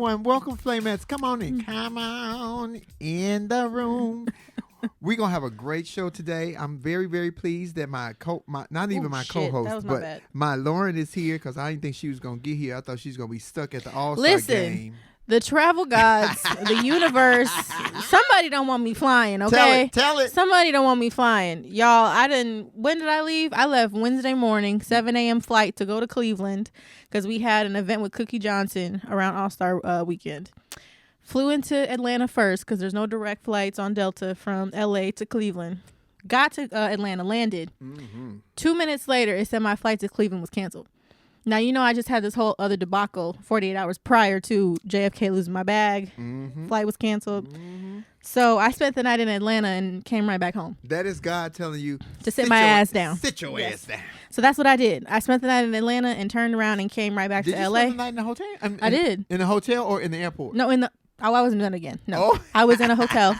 everyone. Welcome, Flamettes. Come on in. Come on in the room. We're going to have a great show today. I'm very, very pleased that my co-host, but my Lauren is here because I didn't think she was going to get here. I thought she was going to be stuck at the All-Star game. The travel gods, the universe, somebody don't want me flying, okay? Tell it. Somebody don't want me flying. Y'all, when did I leave? I left Wednesday morning, 7 a.m. flight to go to Cleveland because we had an event with Cookie Johnson around All-Star weekend. Flew into Atlanta first because there's no direct flights on Delta from L.A. to Cleveland. Got to Atlanta, landed. 2 minutes later, it said my flight to Cleveland was canceled. Now, I just had this whole other debacle 48 hours prior to JFK losing my bag. Flight was canceled. So I spent the night in Atlanta and came right back home. That is God telling you to sit my ass down. Sit your ass down. So that's what I did. I spent the night in Atlanta and turned around and came right back to LA. Did you spend the night in the hotel? I did. In the hotel or in the airport? No, I wasn't done again. No, I was in a hotel.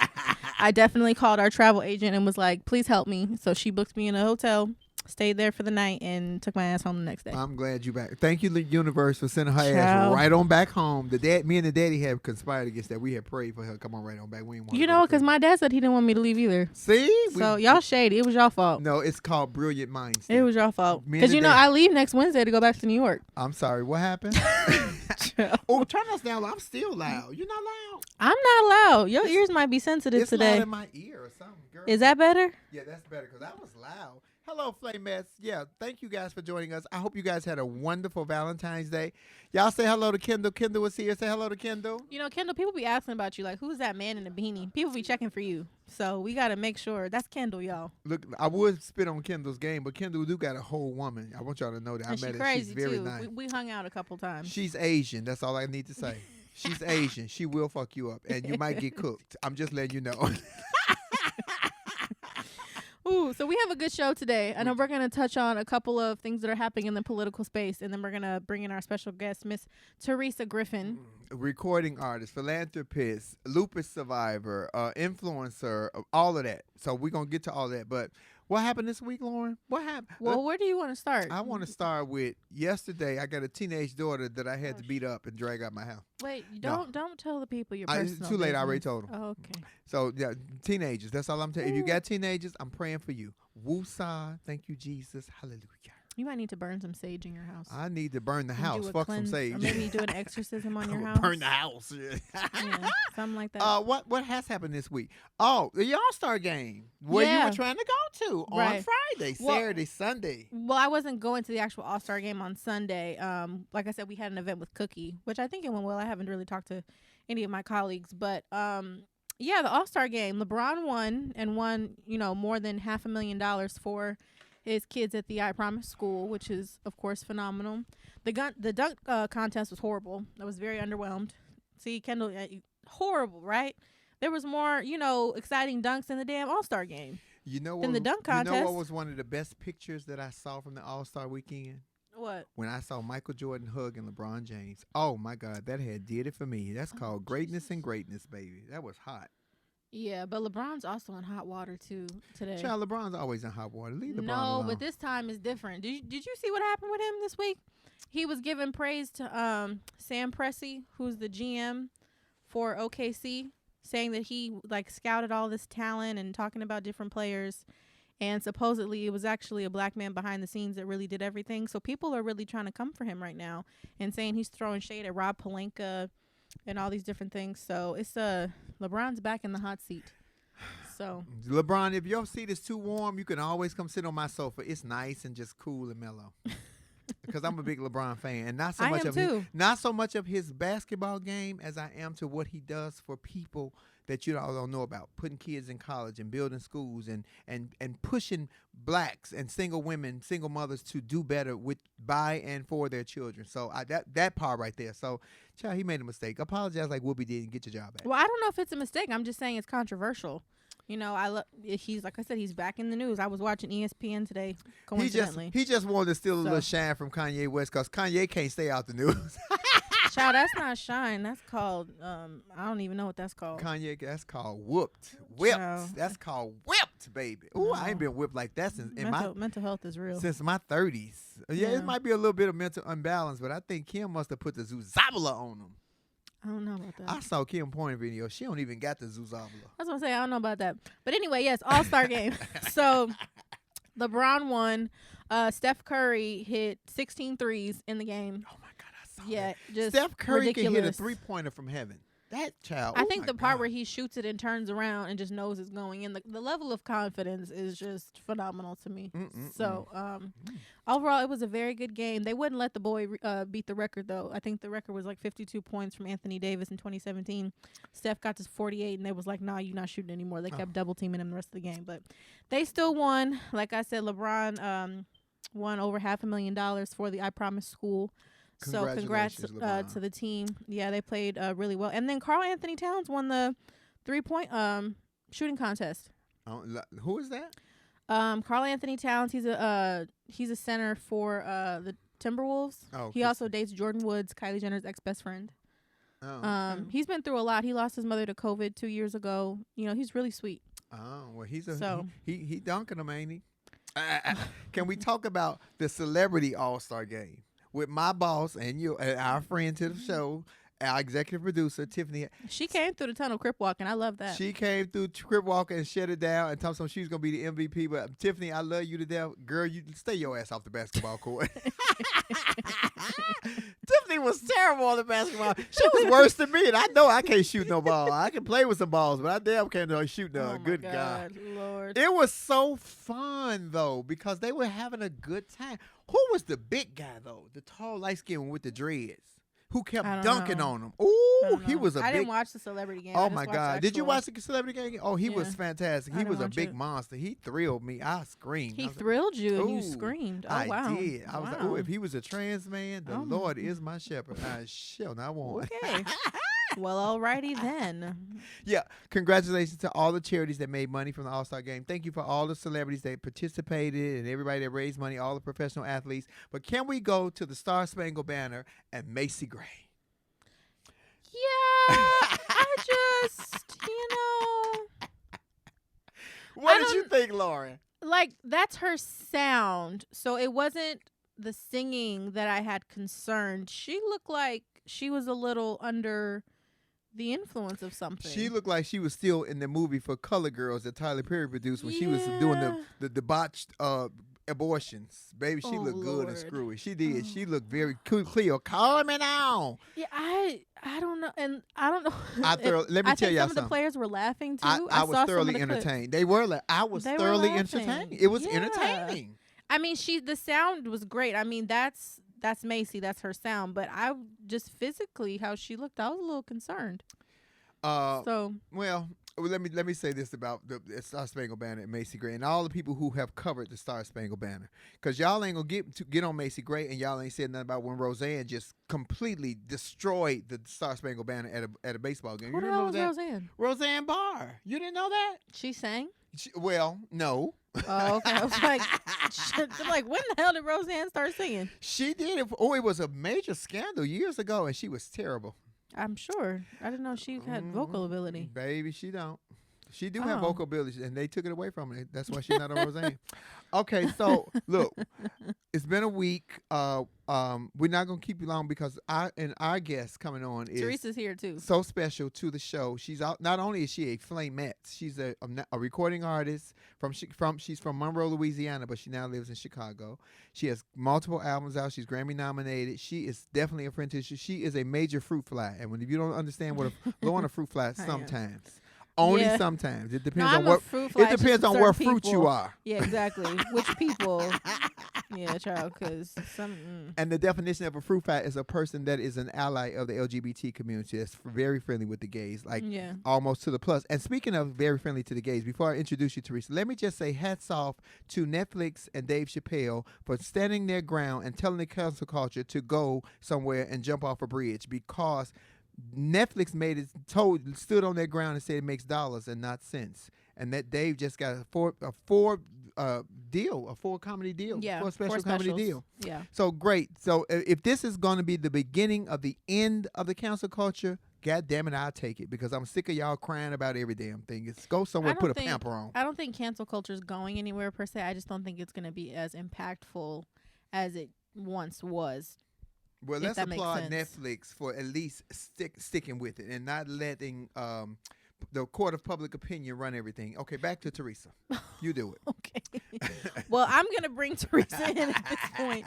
I definitely called our travel agent and was like, please help me. So she booked me in a hotel. Stayed there for the night and took my ass home the next day. I'm glad you back. Thank you, the universe, for sending her ass right on back home. Me and the daddy have conspired against that. We had prayed for her to come on right on back. We didn't want because my dad said he didn't want me to leave either. See? So y'all shady. It was y'all fault. No, it's called brilliant minds. It was y'all fault. Because I leave next Wednesday to go back to New York. I'm sorry. What happened? Turn us down. I'm still loud. You're not loud. I'm not loud. Your ears might be sensitive today. It's loud in my ear or something, girl. Is that better? Yeah, that's better because I was loud. Hello, Flamettes. Yeah, thank you guys for joining us. I hope you guys had a wonderful Valentine's Day. Y'all say hello to Kendall. Kendall was here. Say hello to Kendall. Kendall, people be asking about you, like, who's that man in the beanie? People be checking for you. So we got to make sure. That's Kendall, y'all. Look, I would spit on Kendall's game, but Kendall do got a whole woman. I want y'all to know that. And I met her. She's very too. nice. We hung out a couple times. She's Asian. That's all I need to say. She's Asian. She will fuck you up, and you might get cooked. I'm just letting you know. Ooh, so we have a good show today. I know we're going to touch on a couple of things that are happening in the political space, and then we're going to bring in our special guest, Miss Terisa Griffin. Recording artist, philanthropist, lupus survivor, influencer, all of that. So we're going to get to all that. But what happened this week, Lauren? What happened? Well, where do you want to start? I want to start with yesterday. I got a teenage daughter that I had to beat up and drag out my house. Wait, don't tell the people your personal It's too late. business. I already told them. Oh, okay. So, yeah, teenagers. That's all I'm telling you. If you got teenagers, I'm praying for you. Woosah. Thank you, Jesus. Hallelujah. You might need to burn some sage in your house. I need to burn the house. Fuck some sage. Or maybe do an exorcism on your house. Burn the house. Yeah, something like that. What has happened this week? Oh, the All-Star game where you were trying to go to on Friday, Saturday, Sunday. Well, I wasn't going to the actual All-Star game on Sunday. Like I said, we had an event with Cookie, which I think it went well. I haven't really talked to any of my colleagues, but yeah, the All-Star game, LeBron won more than $500,000 for his kids at the I Promise school, which is, of course, phenomenal. The dunk contest was horrible. I was very underwhelmed. See, Kendall, horrible, right? There was more, exciting dunks in the damn All-Star game than the dunk contest. You know what was one of the best pictures that I saw from the All-Star weekend? What? When I saw Michael Jordan hugging LeBron James. Oh, my God, that did it for me. That's called greatness and greatness, baby. That was hot. Yeah, but LeBron's also in hot water, too, today. Child, LeBron's always in hot water. Leave LeBron alone. But this time is different. Did you see what happened with him this week? He was giving praise to Sam Presti, who's the GM for OKC, saying that he, scouted all this talent and talking about different players. And supposedly it was actually a black man behind the scenes that really did everything. So people are really trying to come for him right now and saying he's throwing shade at Rob Pelinka and all these different things. So it's LeBron's back in the hot seat. So LeBron, if your seat is too warm, you can always come sit on my sofa. It's nice and just cool and mellow. Because I'm a big LeBron fan, and not so much of his basketball game as I am to what he does for people that you all don't know about, putting kids in college and building schools and pushing blacks and single women, single mothers to do better by and for their children. So that part right there. So, child, he made a mistake. Apologize like Whoopi did and get your job back. Well, I don't know if it's a mistake. I'm just saying it's controversial. He's like I said, he's back in the news. I was watching ESPN today, coincidentally. He just wanted to steal a little shine from Kanye West because Kanye can't stay out the news. Child, that's not shine. That's called, I don't even know what that's called. Kanye, that's called whooped. Whipped. Child. That's called whipped, baby. Ooh, I ain't been whipped like that since mental health is real. Since my 30s. Yeah, it might be a little bit of mental imbalance, but I think Kim must have put the Zuzabala on him. I don't know about that. I saw Kim Point video. She don't even got the Zuzabla. I was gonna say I don't know about that. But anyway, yes, All-Star game. So LeBron won. Steph Curry hit 16 threes in the game. Oh my God, I saw that. Just Steph Curry ridiculous. can hit a 3-pointer from heaven. That child. I think the part where he shoots it and turns around and just knows it's going in, the level of confidence is just phenomenal to me. So overall, it was a very good game. They wouldn't let the boy beat the record, though. I think the record was like 52 points from Anthony Davis in 2017. Steph got to 48, and they was like, nah, you're not shooting anymore. They kept double teaming him the rest of the game. But they still won. Like I said, LeBron won over $500,000 for the I Promise School. So congrats to the team. Yeah, they played really well. And then Karl Anthony Towns won the 3-point shooting contest. Who is that? Karl Anthony Towns. He's a center for the Timberwolves. Oh, he also dates Jordan Woods, Kylie Jenner's ex-best friend. Oh, he's been through a lot. He lost his mother to COVID 2 years ago. You know, he's really sweet. Oh, well, he dunking them, ain't he? Can we talk about the celebrity All-Star game? With my boss and you, our friend to the show, our executive producer, Tiffany. She came through the tunnel crip walking. I love that. She came through crip walking and shut it down and told us she was going to be the MVP. But Tiffany, I love you to death. Girl, you stay your ass off the basketball court. Tiffany was terrible on the basketball. She was worse than me, and I know I can't shoot no ball. I can play with some balls, but I damn can't shoot none. Good God. Lord. It was so fun, though, because they were having a good time. Who was the big guy, though? The tall, light-skinned one with the dreads? Who kept dunking on him? Ooh, he was I didn't watch the celebrity game. Oh, my God. Did you watch the celebrity game? Oh, he was fantastic. He was a big monster. He thrilled me. I screamed. He thrilled you and you screamed. Oh, wow. I did. I was like, oh, if he was a trans man, the Lord is my shepherd. I shall not want. Okay. Well, alrighty then. Yeah, congratulations to all the charities that made money from the All-Star Game. Thank you for all the celebrities that participated and everybody that raised money, all the professional athletes. But can we go to the Star Spangled Banner and Macy Gray? Yeah, I just, What did you think, Lauren? Like, that's her sound. So it wasn't the singing that I had concerned. She looked like she was a little under the influence of something. She looked like she was still in the movie for Color Girls that Tyler Perry produced when she was doing the debauched abortions. Baby, she looked good and screwy. She did. She looked very clear. Calm me down. Yeah, I don't know. And I don't know. Let me tell you something. Some of the players were laughing, too. I was thoroughly entertained. They were. I was thoroughly entertained. It was entertaining. I mean, the sound was great. I mean, that's Macy. That's her sound. But I just physically, how she looked, I was a little concerned. Well, let me say this about the Star Spangled Banner and Macy Gray and all the people who have covered the Star Spangled Banner, because y'all ain't gonna get on Macy Gray and y'all ain't said nothing about when Roseanne just completely destroyed the Star Spangled Banner at a baseball game. Who the hell was Roseanne? Roseanne Barr. You didn't know that? She sang? Well, no. Oh, okay. I was like, I'm like, when the hell did Roseanne start singing? She did it. It was a major scandal years ago, and she was terrible. I'm sure. I didn't know she had vocal ability. Baby, she don't. She do have vocal ability, and they took it away from her. That's why she's not on Roseanne. Okay, so look, it's been a week. We're not gonna keep you long because our guest coming on is Teresa's here too. So special to the show. She's out. Not only is she a flamette, she's a recording artist she's from Monroe, Louisiana, but she now lives in Chicago. She has multiple albums out. She's Grammy nominated. She is definitely a friend to you. She is a major fruit fly, and if you don't understand what blow on a fruit fly, sometimes. Only sometimes. It depends on what. It depends on where fruit you are. Yeah, exactly. Which people? Yeah, child. Because some. And the definition of a fruit fly is a person that is an ally of the LGBT community. That's very friendly with the gays, like almost to the plus. And speaking of very friendly to the gays, before I introduce you, Teresa, let me just say hats off to Netflix and Dave Chappelle for standing their ground and telling the cancel culture to go somewhere and jump off a bridge, because Netflix stood on their ground and said it makes dollars and not cents, and that Dave just got a four comedy deal, for a special comedy deal. Yeah. So great. So if this is going to be the beginning of the end of the cancel culture, God damn it, I'll take it, because I'm sick of y'all crying about every damn thing. It's go somewhere, put a pamper on. I don't think cancel culture is going anywhere per se. I just don't think it's going to be as impactful as it once was. Well, let's applaud Netflix for at least sticking with it and not letting the court of public opinion run everything. Okay, back to Teresa. You do it. Okay. Well, I'm gonna bring Teresa in at this point.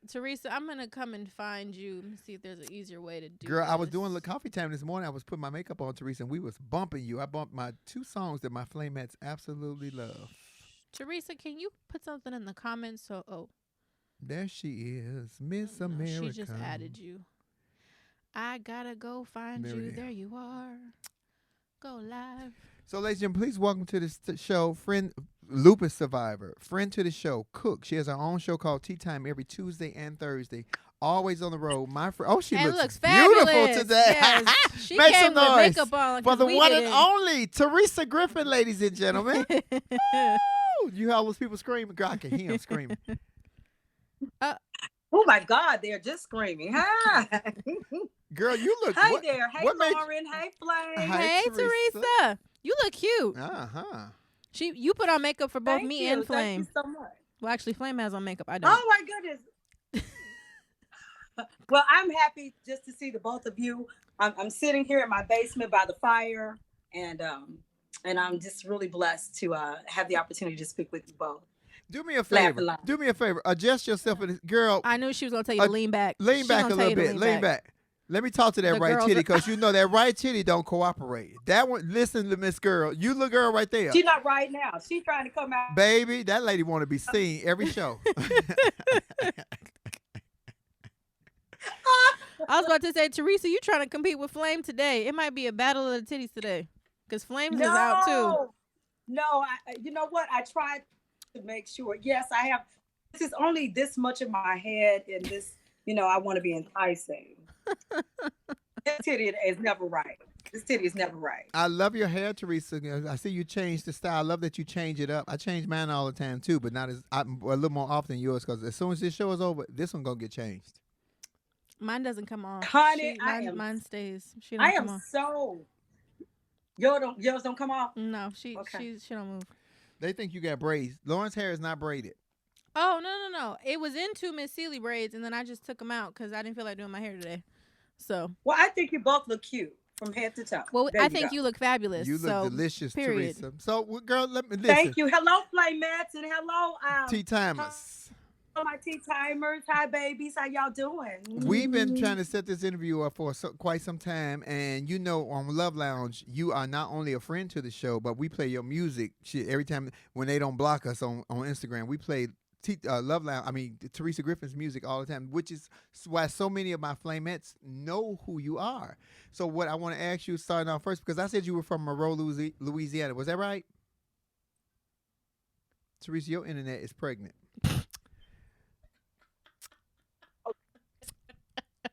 Teresa, I'm gonna come and find you and see if there's an easier way to do. Girl, this. I was doing coffee time this morning. I was putting my makeup on, Teresa, and we was bumping you. I bumped my 2 songs that my flamettes absolutely love. Teresa, can you put something in the comments? So, there she is, Miss America. She just added you. I gotta go find you. There you are. Go live. So, ladies and gentlemen, please welcome to this show, friend, lupus survivor, friend to the show, Cook. She has her own show called Tea Time every Tuesday and Thursday. Always on the road. My friend. Oh, she looks beautiful today. Yes. She Make came some noise with makeup on for the one and only Terisa Griffin, ladies and gentlemen. You hear all those people screaming? Girl, I can hear them screaming. Oh my God, they're just screaming. Hi. Girl, you look. Hi there. Hey, Lauren. Hey, Flame. Hey, Teresa. You look cute. You put on makeup for both me and Flame. Thank you so much. Well, actually, Flame has on makeup. I don't. Oh my goodness. Well, I'm happy just to see the both of you. I'm sitting here in my basement by the fire, and I'm just really blessed to have the opportunity to speak with you both. Do me a favor. Do me a favor. Adjust yourself, girl. I knew she was gonna tell you to lean back. Lean back a little bit. Lean back. Let me talk to that right titty, because you know that right titty don't cooperate. That one, listen to Miss Girl. You look girl right there. She's not right now. She's trying to come out. Baby, that lady want to be seen every show. I was about to say, Teresa, you trying to compete with Flame today. It might be a battle of the titties today, because Flames is out too. No, you know what? I tried to make sure. Yes, I have. This is only this much of my head, and this, I want to be enticing. This titty is never right. This titty is never right. I love your hair, Teresa. I see you change the style. I love that you change it up. I change mine all the time too, but not a little more often than yours, because as soon as this show is over, this one gonna get changed. Mine doesn't come off. Honey, mine stays. She I don't am come off. so. Yours don't come off? No, she don't move. They think you got braids. Lauren's hair is not braided. Oh, no. It was into Miss Seeley braids, and then I just took them out because I didn't feel like doing my hair today. So. Well, I think you both look cute from head to toe. Well, I think you look fabulous. You look delicious, period. Teresa. So, girl, let me listen. Thank you. Hello, Flamettes, and hello, Tea Timers. My tea timers. Hi, babies. How y'all doing? We've been trying to set this interview up for quite some time, and on Love Lounge, you are not only a friend to the show, but we play your music every time when they don't block us on Instagram. We play Love Lounge. Teresa Griffin's music all the time, which is why so many of my flamettes know who you are. So what I want to ask you, starting off first, because I said you were from Monroe, Louisiana. Was that right? Teresa, your internet is pregnant.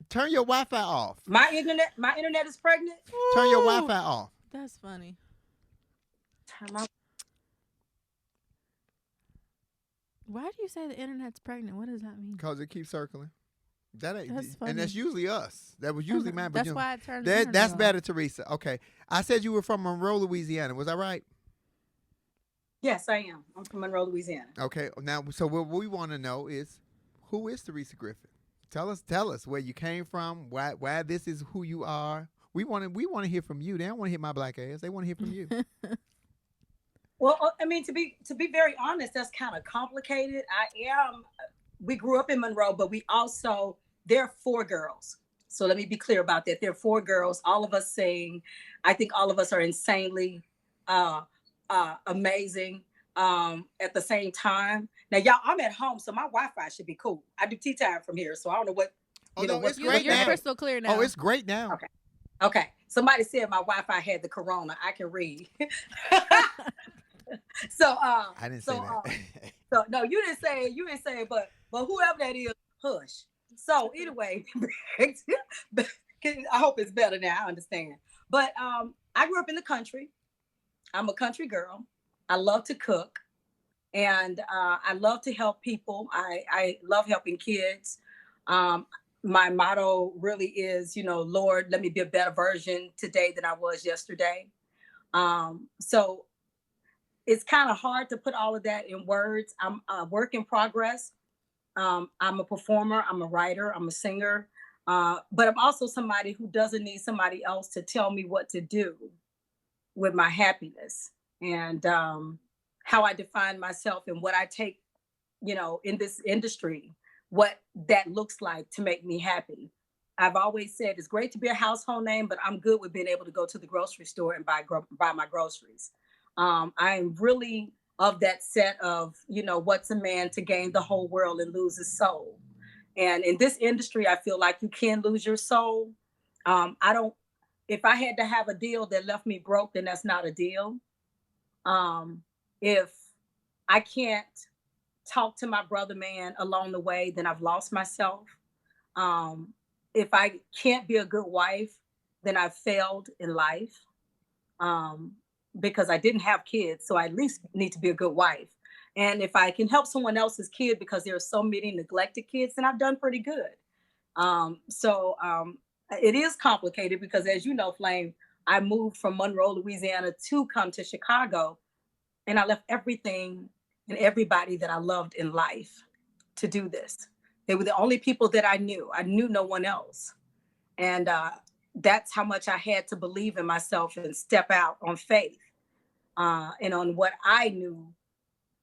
Turn your Wi-Fi off. My internet is pregnant. Turn your Wi-Fi off. That's funny. Why do you say the internet's pregnant? What does that mean? Because it keeps circling. That's funny. And that's usually us. That was usually mine. That's why I turned. That's better, Teresa. Okay, I said you were from Monroe, Louisiana. Was that right? Yes, I am. I'm from Monroe, Louisiana. Okay. Now, so what we want to know is, who is Teresa Griffin? Tell us where you came from, why this is who you are. We want to hear from you. They don't want to hear my black ass. They want to hear from you. Well, to be very honest, that's kind of complicated. We grew up in Monroe, but there are 4 girls. So let me be clear about that. There are 4 girls. All of us sing. I think all of us are insanely amazing at the same time. Now, y'all, I'm at home, so my Wi-Fi should be cool. I do tea time from here, so I don't know what. It's great You're now. Crystal clear now. Oh, it's great now. Okay. Somebody said my Wi-Fi had the corona. I can read. So I didn't say that. So no, you didn't say it. You didn't say it, but whoever that is, hush. So anyway, I hope it's better now. I understand. But I grew up in the country. I'm a country girl. I love to cook. And I love to help people. I love helping kids. My motto really is, Lord, let me be a better version today than I was yesterday. So it's kind of hard to put all of that in words. I'm a work in progress. I'm a performer, I'm a writer, I'm a singer, but I'm also somebody who doesn't need somebody else to tell me what to do with my happiness, and how I define myself and what I take, in this industry, what that looks like to make me happy. I've always said it's great to be a household name, but I'm good with being able to go to the grocery store and buy my groceries. I am really of that set of, what's a man to gain the whole world and lose his soul. And in this industry, I feel like you can lose your soul. I don't, if I had to have a deal that left me broke, then that's not a deal. If I can't talk to my brother man along the way, then I've lost myself. If I can't be a good wife, then I've failed in life, because I didn't have kids. So I at least need to be a good wife. And if I can help someone else's kid, because there are so many neglected kids, then I've done pretty good. It is complicated because, as you know, Flame, I moved from Monroe, Louisiana to come to Chicago, and I left everything and everybody that I loved in life to do this. They were the only people that I knew. I knew no one else. And that's how much I had to believe in myself and step out on faith, and on what I knew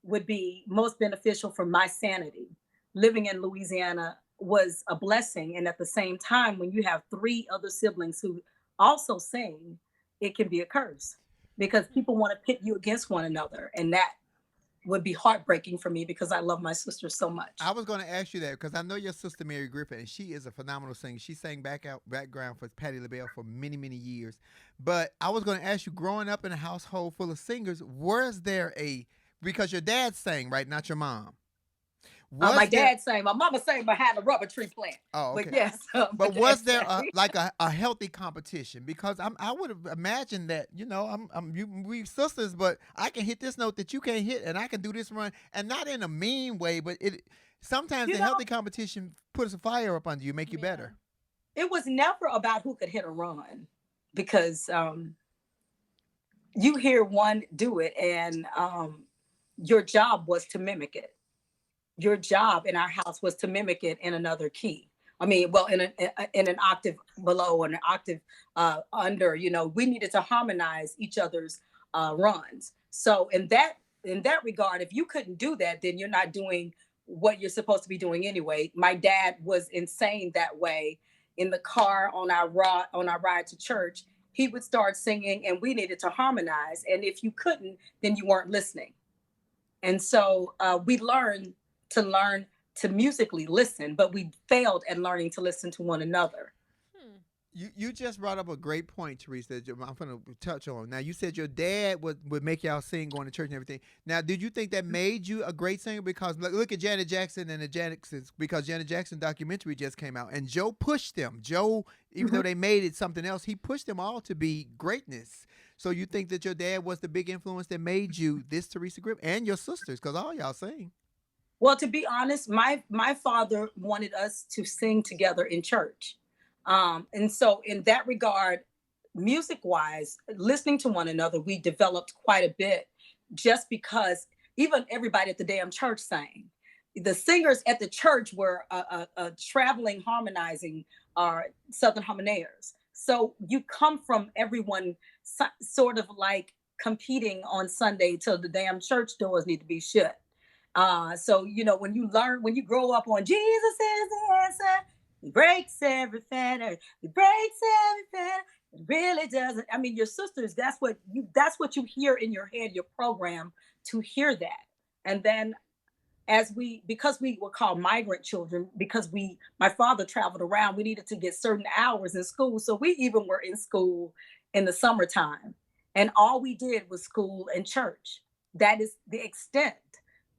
would be most beneficial for my sanity. Living in Louisiana was a blessing. And at the same time, when you have 3 other siblings who also sing, it can be a curse because people want to pit you against one another. And that would be heartbreaking for me because I love my sister so much. I was going to ask you that because I know your sister Mary Griffin, and she is a phenomenal singer. She sang background for Patti LaBelle for many, many years. But I was going to ask you, growing up in a household full of singers, was there because your dad sang, right? Not your mom. My dad sang. My mama sang behind a rubber tree plant. Oh, okay. But yes. But was there a healthy competition? Because I would have imagined that, we sisters, but I can hit this note that you can't hit, and I can do this run, and not in a mean way, but sometimes healthy competition puts a fire up under you, make you better. It was never about who could hit a run, because you hear one do it, and your job was to mimic it. Your job in our house was to mimic it in another key. I mean, well, in an octave below or an octave under. We needed to harmonize each other's runs. So in that regard, if you couldn't do that, then you're not doing what you're supposed to be doing anyway. My dad was insane that way. In the car on our ride to church, he would start singing, and we needed to harmonize. And if you couldn't, then you weren't listening. And so we learn to musically listen, but we failed at learning to listen to one another. You just brought up a great point, Teresa, that I'm going to touch on. Now, you said your dad would make y'all sing, going to church and everything. Now, did you think that made you a great singer? Because look at Janet Jackson and the Jacksons, because Janet Jackson documentary just came out, and Joe pushed them. Joe, even though they made it something else, he pushed them all to be greatness. So you think that your dad was the big influence that made you this Teresa Griffin, and your sisters, because all y'all sing? Well, to be honest, my father wanted us to sing together in church. And so in that regard, music-wise, listening to one another, we developed quite a bit, just because even everybody at the damn church sang. The singers at the church were traveling harmonizing Southern harmoniers. So you come from everyone sort of like competing on Sunday till the damn church doors need to be shut. So, when you grow up on Jesus is the answer, he breaks every fetter, it really doesn't. I mean, your sisters, that's what you hear in your head, your program to hear that. And then because we were called migrant children, because my father traveled around, we needed to get certain hours in school. So we even were in school in the summertime, and all we did was school and church. That is the extent.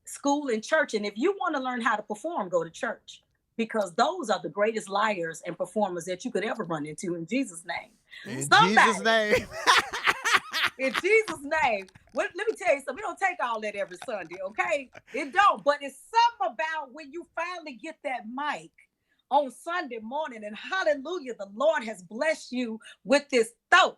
School and church. And if you want to learn how to perform, go to church, because those are the greatest liars and performers that you could ever run into, in Jesus' name. Jesus' name. In Jesus' name. Well, let me tell you something. We don't take all that every Sunday, okay? It don't. But it's something about when you finally get that mic on Sunday morning, and hallelujah, the Lord has blessed you with this throat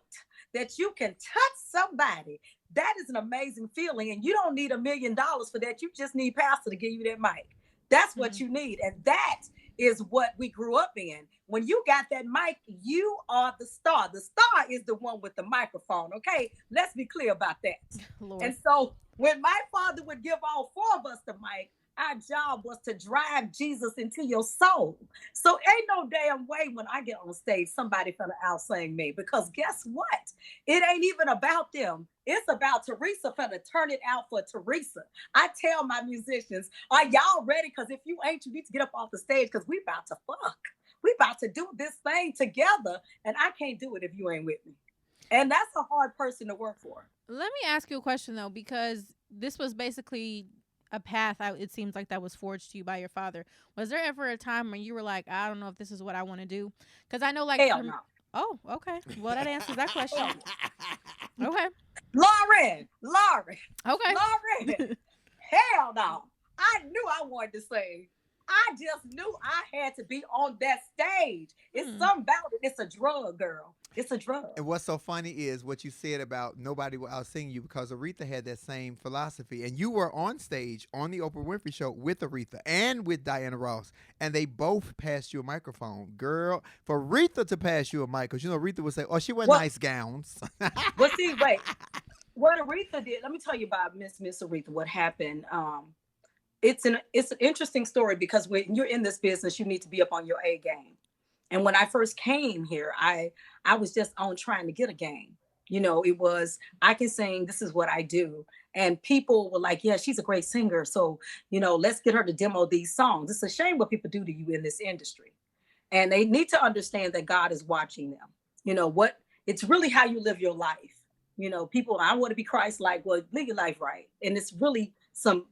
that you can touch somebody. That is an amazing feeling. And you don't need $1 million for that. You just need pastor to give you that mic. That's what you need. And that is what we grew up in. When you got that mic, you are the star. The star is the one with the microphone. Okay, let's be clear about that. Lord. And so when my father would give all four of us the mic, our job was to drive Jesus into your soul. So ain't no damn way when I get on stage, somebody finna outsing me, because guess what? It ain't even about them. It's about Teresa finna turn it out for Teresa. I tell my musicians, are y'all ready? Because if you ain't, you need to get up off the stage, because we about to fuck. We about to do this thing together, and I can't do it if you ain't with me. And that's a hard person to work for. Let me ask you a question, though, because this was basically a path, it seems like, that was forged to you by your father. Was there ever a time when you were like, I don't know if this is what I want to do? Because I know, like, hell no. Oh, okay. Well, that answers that question. Okay. Lauren. Okay. Lauren. Hell no. I knew I wanted to sing. I just knew I had to be on that stage. It's something about it. It's a drug, girl. It's a drug. And what's so funny is what you said about nobody will outsing you, because Aretha had that same philosophy. And you were on stage on the Oprah Winfrey Show with Aretha and with Diana Ross. And they both passed you a microphone. Girl, for Aretha to pass you a mic, because, you know, Aretha would say, oh, she wear nice gowns. Well, see, wait. What Aretha did, let me tell you about Miss Aretha, what happened. It's an interesting story, because when you're in this business, you need to be up on your A game. And when I first came here, I was just on trying to get a game. You know, it was, I can sing, this is what I do. And people were like, yeah, she's a great singer. So, you know, let's get her to demo these songs. It's a shame what people do to you in this industry. And they need to understand that God is watching them. You know, it's really how you live your life. You know, people, I want to be Christ-like. Well, live your life right. And it's really some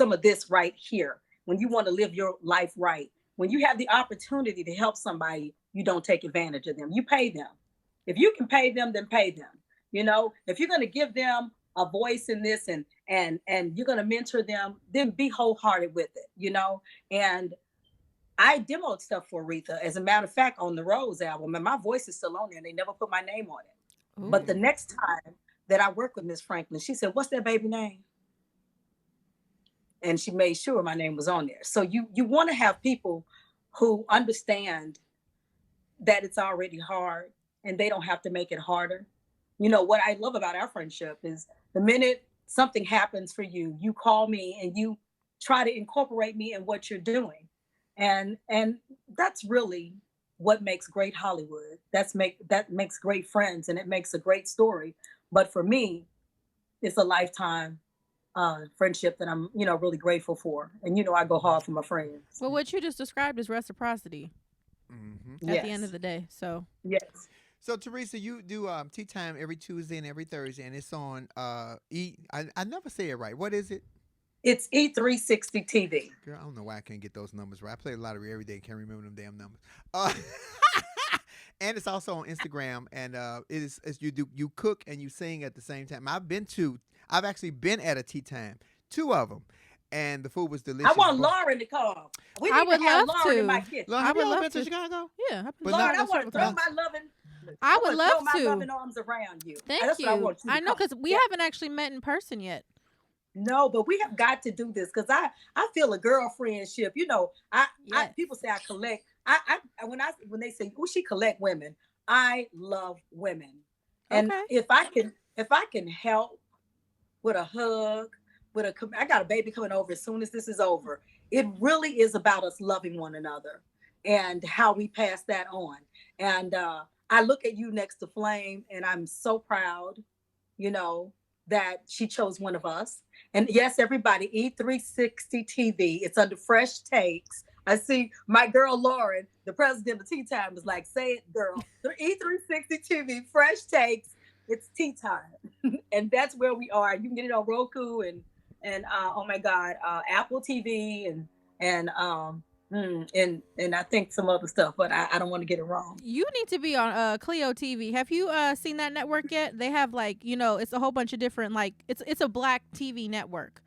of this right here. When you want to live your life right, when you have the opportunity to help somebody, you don't take advantage of them. You pay them. If you can pay them, then pay them. You know, if you're going to give them a voice in this and you're going to mentor them, then be wholehearted with it, you know. And I demoed stuff for Aretha, as a matter of fact, on the Rose album, and my voice is still on there, and they never put my name on it. Ooh. But the next time that I worked with Miss Franklin, she said, what's that baby name? And she made sure my name was on there. So you want to have people who understand that it's already hard and they don't have to make it harder. You know, what I love about our friendship is the minute something happens for you, you call me and you try to incorporate me in what you're doing. And that's really what makes great Hollywood. That makes great friends, and it makes a great story. But for me, it's a lifetime friendship that I'm, you know, really grateful for. And, you know, I go hard for my friends. Well, what you just described is reciprocity at the end of the day. So, yes. So, Teresa, you do Tea Time every Tuesday and every Thursday, and it's on I never say it right. What is it? It's E360 TV. Girl, I don't know why I can't get those numbers right. I play the lottery every day. Can't remember them damn numbers. And it's also on Instagram, and you cook and you sing at the same time. I've actually been at a tea time, 2 of them, and the food was delicious. I want Lauren to come. I would love Lauren to. In my kitchen. Lauren, have you ever been to Chicago? Yeah. Lauren, I want to throw my loving. I would love to. My loving arms around you. Thank you. What I want you to know, because we haven't actually met in person yet. No, but we have got to do this, because I feel a girlfriendship. You know, people say I collect. When they say, "Oh, she collect women," I love women, and if I can help with a hug, I got a baby coming over as soon as this is over. It really is about us loving one another and how we pass that on. And I look at you next to Flame, and I'm so proud, you know, that she chose one of us. And yes, everybody, E360 TV. It's under Fresh Takes. I see my girl Lauren, the president of Tea Time, is like, say it, girl. E360 TV, Fresh Takes. It's Tea Time, and that's where we are. You can get it on Roku and oh my God, Apple TV and I think some other stuff, but I don't want to get it wrong. You need to be on Clio TV. Have you seen that network yet? They have, like, you know, it's a whole bunch of different, like, it's a black TV network.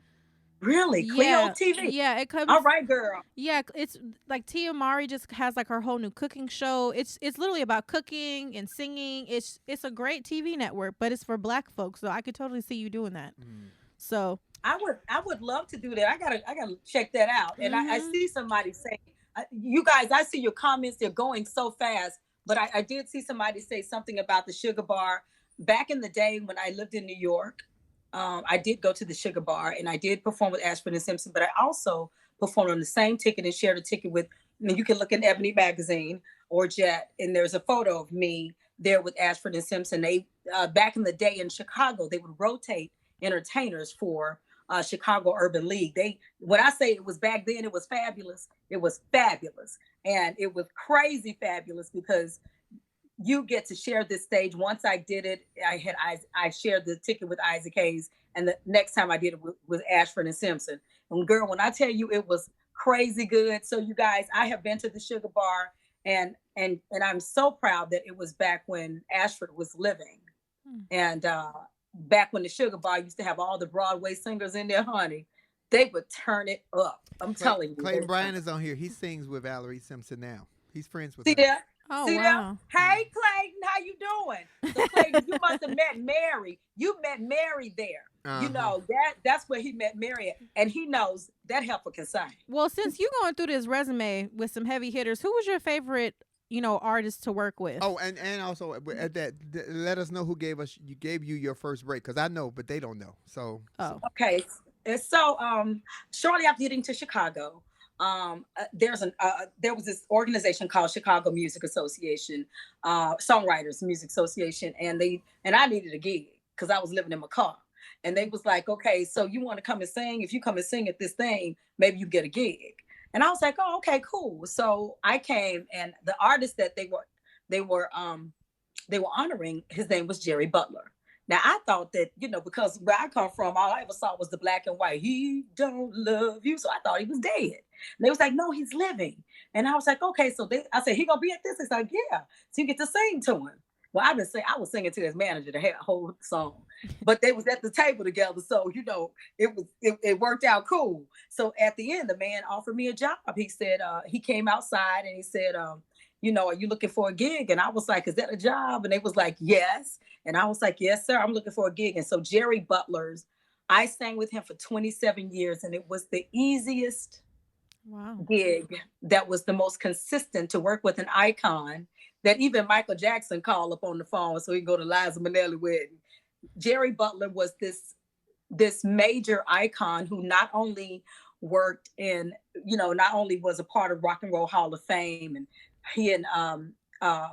Really? Clio TV? Yeah, it comes. All right, girl. Yeah, it's like Tia Mari just has like her whole new cooking show. It's literally about cooking and singing. It's a great TV network, but it's for black folks, so I could totally see you doing that. So I would love to do that. I gotta check that out. And I see somebody say, you guys, I see your comments. They're going so fast. But I did see somebody say something about the Sugar Bar. Back in the day when I lived in New York, I did go to the Sugar Bar and I did perform with Ashford and Simpson. But I also performed on the same ticket and shared a ticket with. I mean, you can look in Ebony Magazine or Jet, and there's a photo of me there with Ashford and Simpson. They back in the day in Chicago, they would rotate entertainers for Chicago Urban League. When I say it was back then, it was fabulous. It was fabulous, and it was crazy fabulous because you get to share this stage. Once I did it, I shared the ticket with Isaac Hayes, and the next time I did it with Ashford and Simpson. And girl, when I tell you, it was crazy good. So you guys, I have been to the Sugar Bar, and I'm so proud that it was back when Ashford was living, and back when the Sugar Bar used to have all the Broadway singers in there, honey, they would turn it up. I'm telling you. Clayton Bryan is on here. He sings with Valerie Simpson now. He's friends with her. See that? Oh, See wow. That? Hey, Clayton, how you doing? So, Clayton, you must have met Mary. You met Mary there. You know, that's where he met Mary, and he knows that heifer can sing. Well, since you're going through this resume with some heavy hitters, who was your favorite, artist to work with? Oh, and also at that, let us know who gave you your first break, because I know, but they don't know. So okay. So shortly after getting to Chicago, there was this organization called Chicago Music Association, Songwriters Music Association, and I needed a gig because I was living in my car. And they was like, okay, so you want to come and sing? If you come and sing at this thing, maybe you get a gig. And I was like, oh, okay, cool. So I came, and the artist that they were honoring, his name was Jerry Butler. Now I thought that, because where I come from, all I ever saw was the black and white. He don't love you. So I thought he was dead. And they was like, no, he's living. And I was like, okay. So I said, he gonna be at this? It's like, yeah. So you get to sing to him. Well, I was singing to his manager the whole song, but they was at the table together. So, it worked out cool. So at the end, the man offered me a job. He said, he came outside and he said, are you looking for a gig? And I was like, is that a job? And they was like, yes. And I was like, yes, sir, I'm looking for a gig. And so Jerry Butler's, I sang with him for 27 years, and it was the easiest gig that was the most consistent to work with an icon that even Michael Jackson called up on the phone so he can go to Liza Minnelli with. Jerry Butler was this major icon who not only worked in, not only was a part of Rock and Roll Hall of Fame, and he and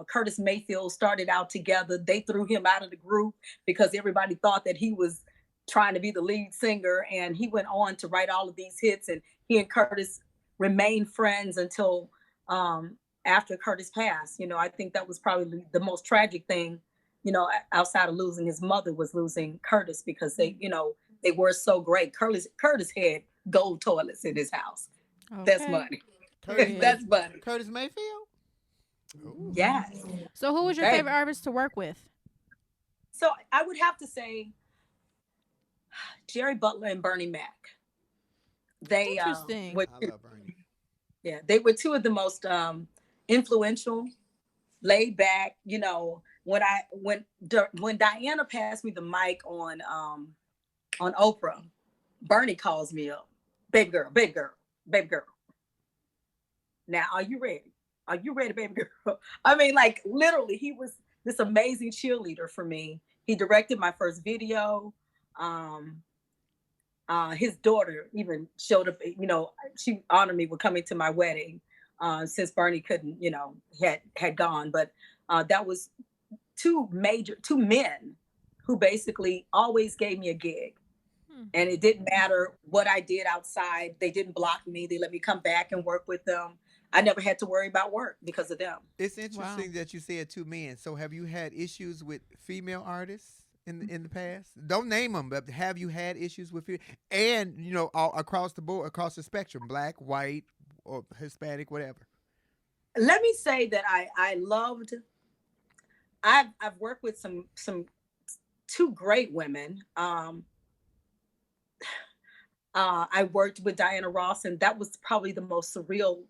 Curtis Mayfield started out together. They threw him out of the group because everybody thought that he was trying to be the lead singer, and he went on to write all of these hits, and he and Curtis remained friends until after Curtis passed. I think that was probably the most tragic thing, outside of losing his mother, was losing Curtis, because they were so great. Curtis had gold toilets in his house. Okay. That's money. That's money. Curtis Mayfield? Ooh. Yes. So who was your favorite artist to work with? So I would have to say Jerry Butler and Bernie Mac. They Interesting. I love Bernie. Yeah, they were two of the most influential, laid back. When Diana passed me the mic on Oprah, Bernie calls me up, baby girl. Now, are you ready? Are you ready, baby girl? I mean, like, literally, he was this amazing cheerleader for me. He directed my first video. His daughter even showed up, she honored me with coming to my wedding, since Bernie couldn't, had gone. But that was two men who basically always gave me a gig. And it didn't matter what I did outside. They didn't block me. They let me come back and work with them. I never had to worry about work because of them. It's interesting that you said two men. So have you had issues with female artists in the past? Don't name them, but have you had issues with female? And, all across the board, across the spectrum, black, white, or Hispanic, whatever. Let me say that I've worked with some two great women. I worked with Diana Ross, and that was probably the most surreal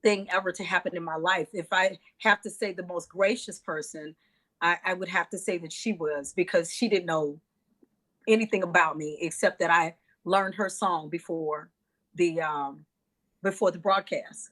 thing ever to happen in my life. If I have to say the most gracious person, I would have to say that she was, because she didn't know anything about me except that I learned her song the before the broadcast.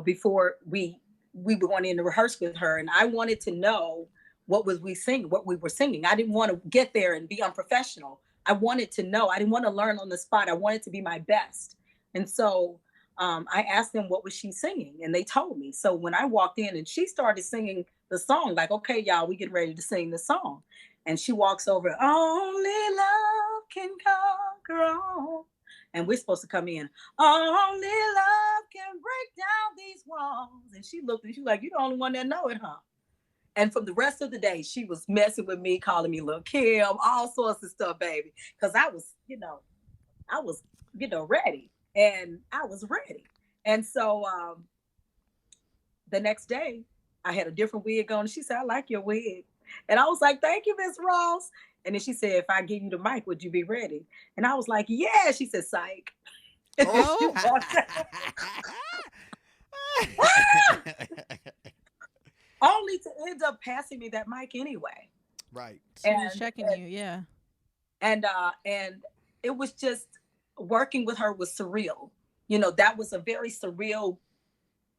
Before we were going in to rehearse with her, and I wanted to know what we were singing. I didn't want to get there and be unprofessional. I wanted to know. I didn't want to learn on the spot. I wanted to be my best. And so I asked them, what was she singing? And they told me. So when I walked in and she started singing the song, like, okay, y'all, we get ready to sing the song. And she walks over, only love can conquer all. And we're supposed to come in, only love can break down these walls. And she looked and she was like, you're the only one that know it, huh? And from the rest of the day, she was messing with me, calling me Lil' Kim, all sorts of stuff, baby. Because I was, ready. And I was ready. And so the next day, I had a different wig on. And she said, I like your wig. And I was like, thank you, Miss Ross. And then she said, if I give you the mic, would you be ready? And I was like, yeah. She said, psych. Oh. Only to end up passing me that mic anyway. Right. She was checking you, yeah. And it was just, working with her was surreal. That was a very surreal,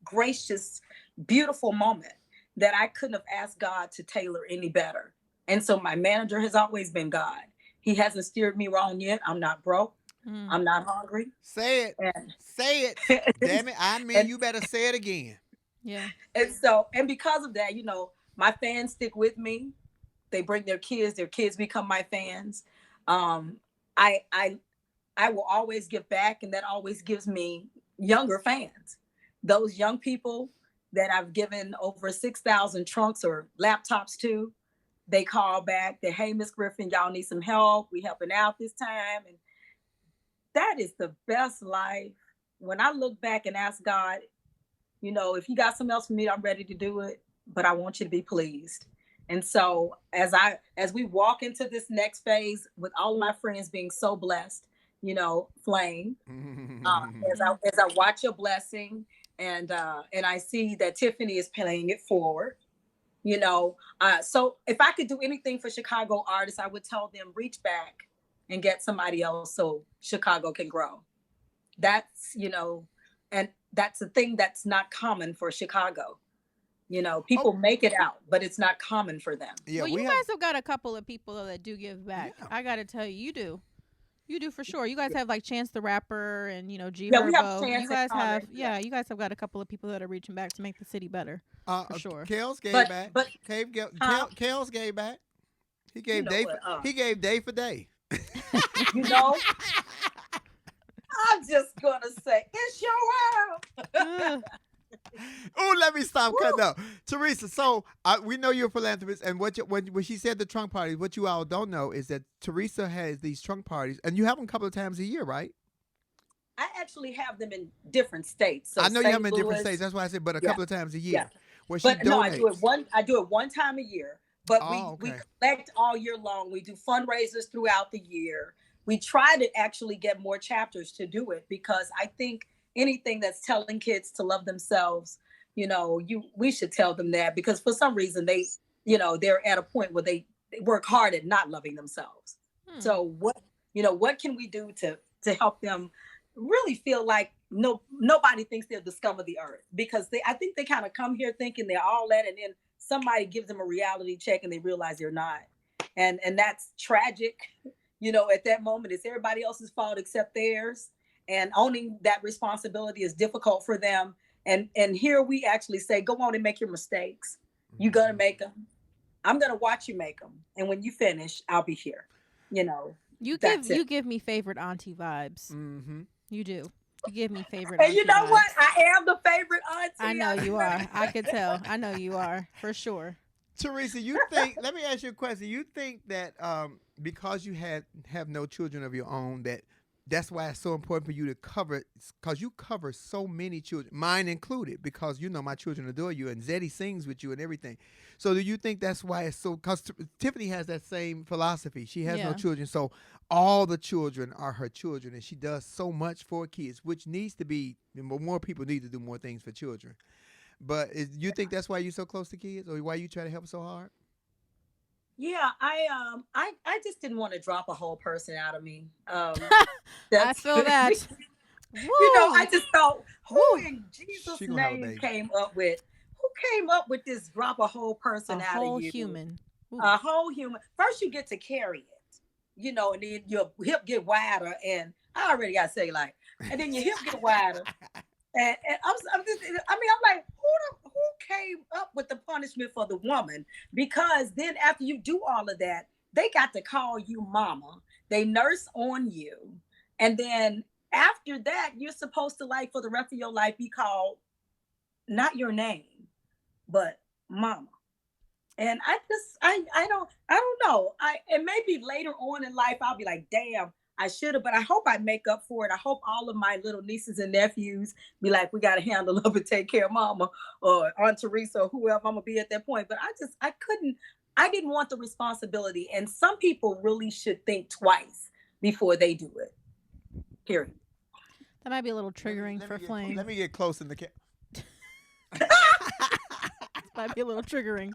gracious, beautiful moment that I couldn't have asked God to tailor any better. And so my manager has always been God. He hasn't steered me wrong yet. I'm not broke. I'm not hungry. Say it. Say it. Damn it. I mean, you better say it again. Yeah. And because of that, my fans stick with me. They bring their kids become my fans. I will always give back, and that always gives me younger fans. Those young people that I've given over 6,000 trunks or laptops to, they call back. They, hey, Miss Griffin, y'all need some help. We helping out this time. And that is the best life. When I look back and ask God, if you got something else for me, I'm ready to do it, but I want you to be pleased. And so as we walk into this next phase with all of my friends being so blessed, Flame, as I watch your blessing and I see that Tiffany is paying it forward, so if I could do anything for Chicago artists, I would tell them, reach back and get somebody else so Chicago can grow. That's, and that's a thing that's not common for Chicago. People make it out, but it's not common for them. Yeah, well, you guys have got a couple of people that do give back. Yeah. I got to tell you, you do. You do for sure. You guys have like Chance the Rapper and G Herbo. You guys have you guys have got a couple of people that are reaching back to make the city better. For sure. Kels gave back. But Kels gave back. He gave day. He gave day for day. I'm just gonna say it's your world. Oh, let me stop cutting up. Teresa, so we know you're a philanthropist, and when she said the trunk parties, what you all don't know is that Teresa has these trunk parties, and you have them a couple of times a year, right? I actually have them in different states. So I know you have them in different states. That's why I said, but a couple of times a year. Yeah. I do it one time a year. But we collect all year long. We do fundraisers throughout the year. We try to actually get more chapters to do it because I think anything that's telling kids to love themselves, we should tell them that, because for some reason they're at a point where they work hard at not loving themselves. So what can we do to help them really feel like nobody thinks they'll discover the earth? Because I think they kind of come here thinking they're all that, and then somebody gives them a reality check and they realize they're not. And that's tragic. At that moment, it's everybody else's fault except theirs. And owning that responsibility is difficult for them. And here we actually say, go on and make your mistakes. You're going to make them. I'm going to watch you make them. And when you finish, I'll be here. You give me favorite auntie vibes. Mm-hmm. You do. You give me favorite auntie vibes. And you know what? I am the favorite auntie. I know you are. I could tell. I know you are, for sure. Teresa, you think, let me ask you a question. You think that because you have no children of your own, that's why it's so important for you to cover it, because you cover so many children, mine included, because my children adore you, and Zeddy sings with you and everything. So do you think that's why it's so, because Tiffany has that same philosophy. She has no children, so all the children are her children, and she does so much for kids, which needs to be, more people need to do more things for children. But you think that's why you're so close to kids, or why you try to help so hard? Yeah, I just didn't want to drop a whole person out of me. I feel that. I just thought, who in Jesus' name who came up with this drop a whole person out of you? Human. A whole human. First, you get to carry it, and then your hip get wider, and I already got to say, like, and then your hip get wider. And I'm like, who came up with the punishment for the woman? Because then after you do all of that, they got to call you mama. They nurse on you. And then after that, you're supposed to, like, for the rest of your life, be called not your name, but mama. And I don't know. And maybe later on in life, I'll be like, damn, I should have, but I hope I make up for it. I hope all of my little nieces and nephews be like, we got to handle up and take care of mama or Aunt Teresa or whoever I'm going to be at that point. But I didn't want the responsibility. And some people really should think twice before they do it. Period. That might be a little triggering for Flame. Let me get close in the Might be a little triggering.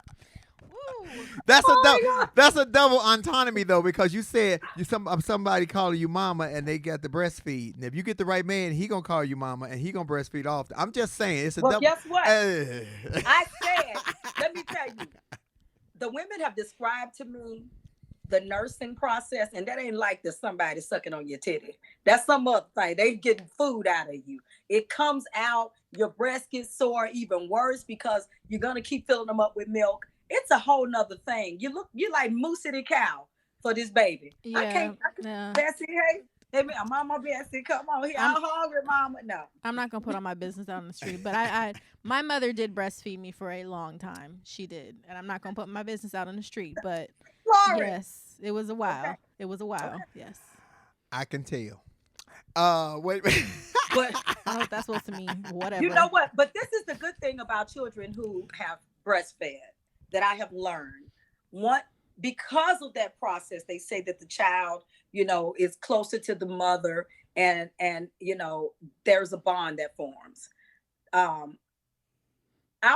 That's a double autonomy though, because you said somebody calling you mama and they got the breastfeed, and if you get the right man, he gonna call you mama and he gonna breastfeed off. I'm just saying it's a double. Guess what? I said, let me tell you, the women have described to me the nursing process, and that ain't like there's somebody sucking on your titty. That's some other thing. They getting food out of you. It comes out, your breast gets sore, even worse, because you're gonna keep filling them up with milk. It's a whole nother thing. You like Moose City Cow for this baby. Yeah. I can't Bessie, hey, mama Bessie, come on here. I'm hungry, mama. No. I'm not gonna put all my business out on the street, but my mother did breastfeed me for a long time. She did. And I'm not gonna put my business out on the street, but yes, it was a while. Okay. It was a while. Okay. Yes. I can tell. Wait. But I don't know what that's supposed to mean. Whatever. You know what? But this is the good thing about children who have breastfed that I have learned. Because of that process, they say that the child, is closer to the mother, and there's a bond that forms. I'll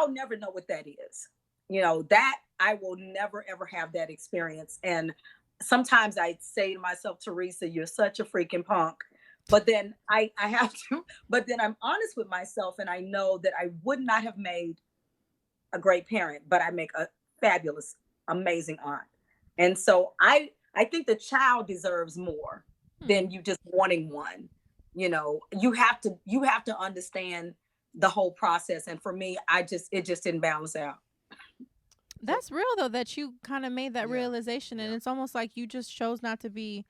never know what that is. That I will never ever have that experience. And sometimes I say to myself, Teresa, you're such a freaking punk. But then I have to. But then I'm honest with myself, and I know that I would not have made a great parent, but I make a fabulous, amazing aunt. And so I think the child deserves more than you just wanting one. You have to understand the whole process. And for me, it just didn't balance out. That's real though, that you kind of made that realization, and it's almost like you just chose not to be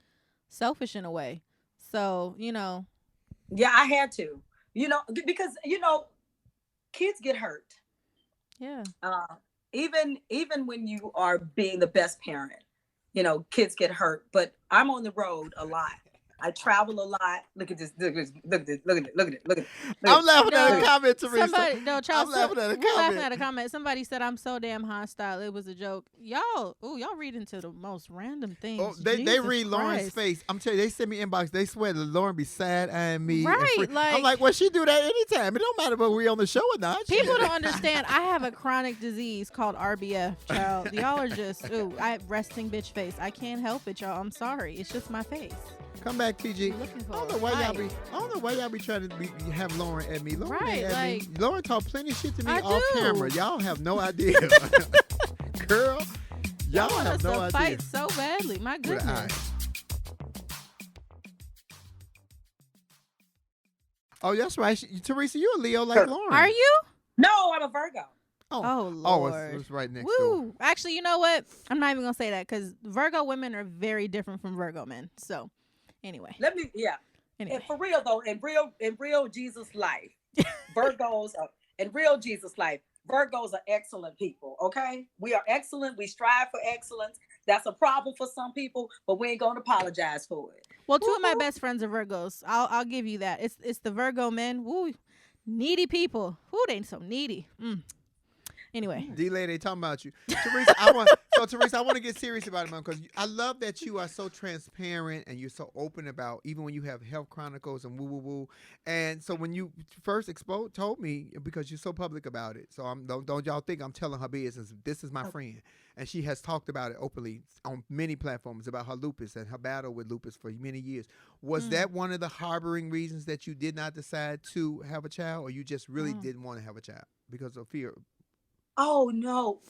selfish in a way. So, Yeah, I had to, because, kids get hurt. Yeah. Even when you are being the best parent, kids get hurt. But I'm on the road a lot. I travel a lot. Look at this. Look at it. I'm laughing at a comment, Teresa. I'm laughing at a comment. Somebody said I'm so damn hostile. It was a joke. Y'all read into the most random things. Oh, they read Lauren's face. I'm telling you, they send me inbox. They swear that Lauren be sad and me. Right. I'm like, well, she do that anytime. It don't matter whether we on the show or not. People don't understand. I have a chronic disease called RBF, child. Y'all are just, I have resting bitch face. I can't help it, y'all. I'm sorry. It's just my face. Come back, TG. I don't know why y'all be trying to have Lauren at me. Lauren ain't at me. Lauren talk plenty of shit to me off camera. Y'all have no idea. Girl, y'all have no idea. Fight so badly. My goodness. Oh, that's right. Teresa, you a Leo like Lauren. Are you? No, I'm a Virgo. Oh Lord. It's right next door. door. Actually, you know what? I'm not even going to say that, because Virgo women are very different from Virgo men. So, anyway. Anyway. And for real though, in real Jesus life, Virgos are excellent people. Okay, we are excellent. We strive for excellence. That's a problem for some people, but we ain't gonna apologize for it. Well, two of my best friends are Virgos. I'll give you that. It's the Virgo men. Woo, needy people. Who they so needy. Anyway. D-Lady, they talking about you. Teresa, I want to get serious about it, man, because I love that you are so transparent and you're so open about, even when you have health chronicles and woo-woo-woo. And so when you first told me, because you're so public about it, so don't y'all think I'm telling her business. This is my friend. And she has talked about it openly on many platforms about her lupus and her battle with lupus for many years. Was that one of the harboring reasons that you did not decide to have a child, or you just really didn't want to have a child because of fear? Oh, no.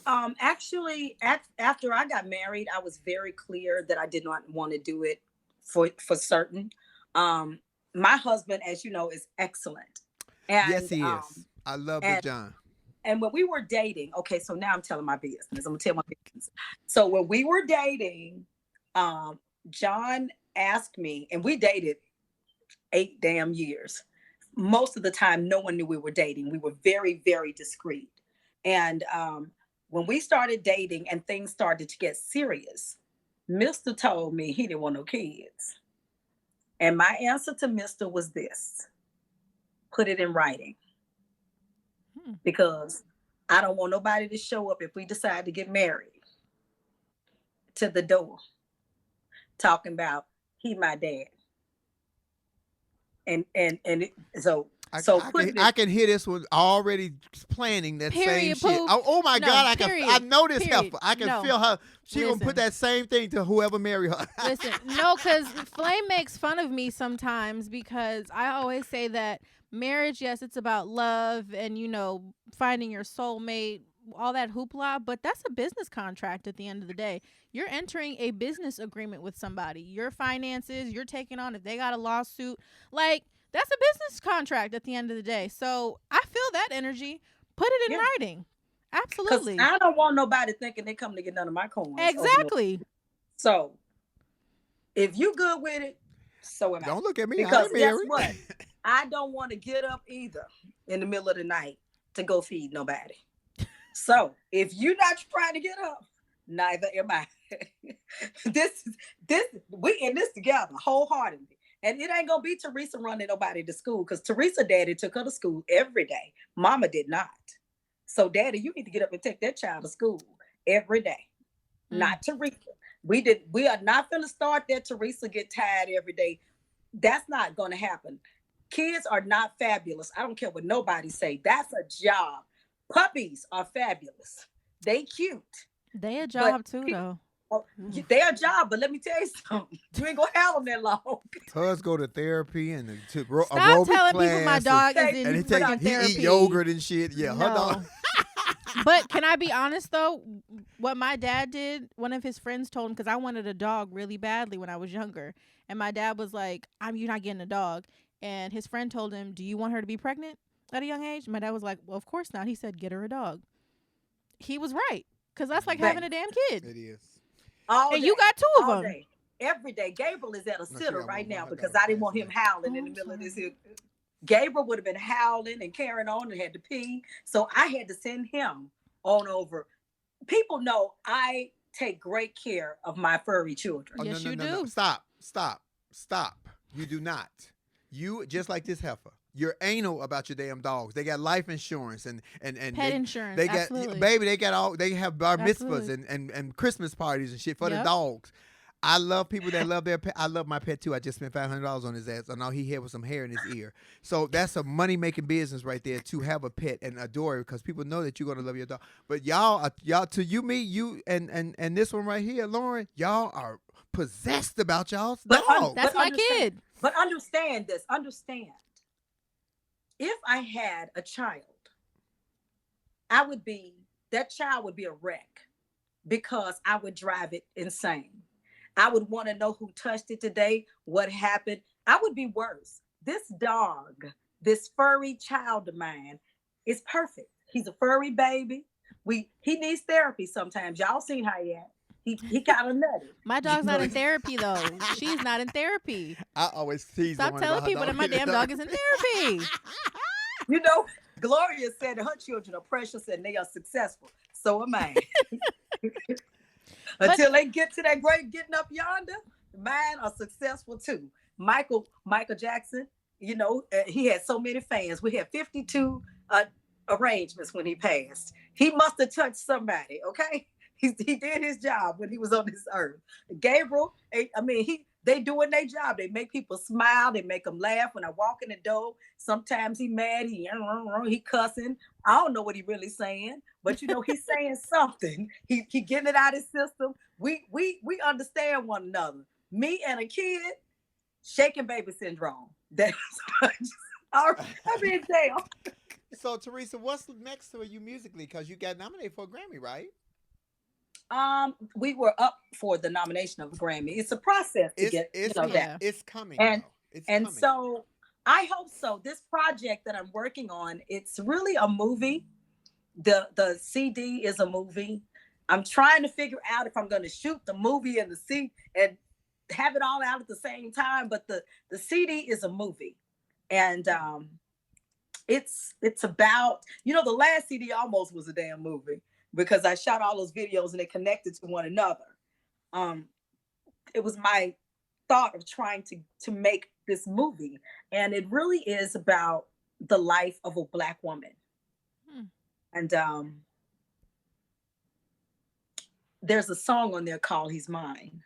Actually, after I got married, I was very clear that I did not want to do it for certain. My husband, as you know, is excellent. And, yes, he is. I love Big John. And when we were dating, okay, so now I'm telling my business. I'm going to tell my business. So when we were dating, John asked me, and we dated 8 damn years. Most of the time, no one knew we were dating. We were very, very discreet. And when we started dating and things started to get serious, Mr. told me he didn't want no kids. And my answer to Mr. was this: put it in writing. Because I don't want nobody to show up if we decide to get married to the door talking about he my dad. I can hear this one already planning that same shit. Oh my God! I know this heifer. I can feel her. She gonna put that same thing to whoever marry her. Listen, no, because Flame makes fun of me sometimes because I always say that marriage, yes, it's about love and finding your soulmate, all that hoopla, but that's a business contract at the end of the day. You're entering a business agreement with somebody. Your finances, you're taking on if they got a lawsuit, that's a business contract at the end of the day. So I feel that energy. Put it in writing. Absolutely. I don't want nobody thinking they come to get none of my coins. Exactly. So if you good with it, so am I. Don't look at me. Because guess what? I don't want to get up either in the middle of the night to go feed nobody. So if you're not trying to get up, neither am I. We in this together wholeheartedly. And it ain't gonna be Teresa running nobody to school, because Teresa daddy took her to school every day. Mama did not. So daddy, you need to get up and take that child to school every day. Not Teresa. We are not gonna start that Teresa get tired every day. That's not gonna happen. Kids are not fabulous. I don't care what nobody say. That's a job. Puppies are fabulous. They cute. They a job too, though. They a job, but let me tell you something. You ain't gonna have them that long. Hers go to therapy and to Stop telling people my dog is in therapy. He eat yogurt and shit. Yeah, her dog. But can I be honest though? What my dad did, one of his friends told him, because I wanted a dog really badly when I was younger, and my dad was like, "You're not getting a dog." And his friend told him, "Do you want her to be pregnant at a young age?" My dad was like, "Well, of course not." He said, "Get her a dog." He was right, because that's like having a damn kid. It is. And you got 2 of them. Day. Every day. Gabriel is at a sitter right now because I didn't want him howling in the middle of this. Gabriel would have been howling and carrying on and had to pee. So I had to send him on over. People know I take great care of my furry children. Yes, you do. No. Stop. You do not. You, just like this heifer, you're anal about your damn dogs. They got life insurance and pet insurance. They got absolutely. Baby. They have bar mitzvahs and Christmas parties and shit for the dogs. I love people that love their pet. I love my pet too. I just spent $500 on his ass, and all he had was some hair in his ear. So that's a money making business right there to have a pet and adore it, because people know that you're gonna love your dog. But y'all to you and this one right here, Lauren, y'all are possessed about y'all's dog. That's my kid. But understand this. Understand. If I had a child, that child would be a wreck, because I would drive it insane. I would want to know who touched it today, what happened. I would be worse. This dog, this furry child of mine, is perfect. He's a furry baby. He needs therapy sometimes. Y'all seen how he acts. He kind of nutty. My dog's not in therapy though. She's not in therapy. I always tease. Stop telling people that my damn dog is in therapy. Gloria said her children are precious and they are successful. So am I. Until they get to that great getting up yonder, mine are successful too. Michael Jackson, he had so many fans. We had 52 arrangements when he passed. He must have touched somebody, okay? He did his job when he was on this earth. Gabriel, they doing their job. They make people smile. They make them laugh. When I walk in the door, sometimes he mad. He cussing. I don't know what he really saying, but he's saying something. He getting it out of his system. We understand one another. Me and a kid, shaking baby syndrome. That's damn. So Teresa, what's next for you musically? Because you got nominated for a Grammy, right? We were up for the nomination of a Grammy. It's a process to get that. It's coming. And so I hope so. This project that I'm working on, it's really a movie. The CD is a movie. I'm trying to figure out if I'm going to shoot the movie and the CD and have it all out at the same time. But the CD is a movie, and it's about the last CD almost was a damn movie, because I shot all those videos and they connected to one another. It was my thought of trying to make this movie. And it really is about the life of a Black woman. And there's a song on there called He's Mine.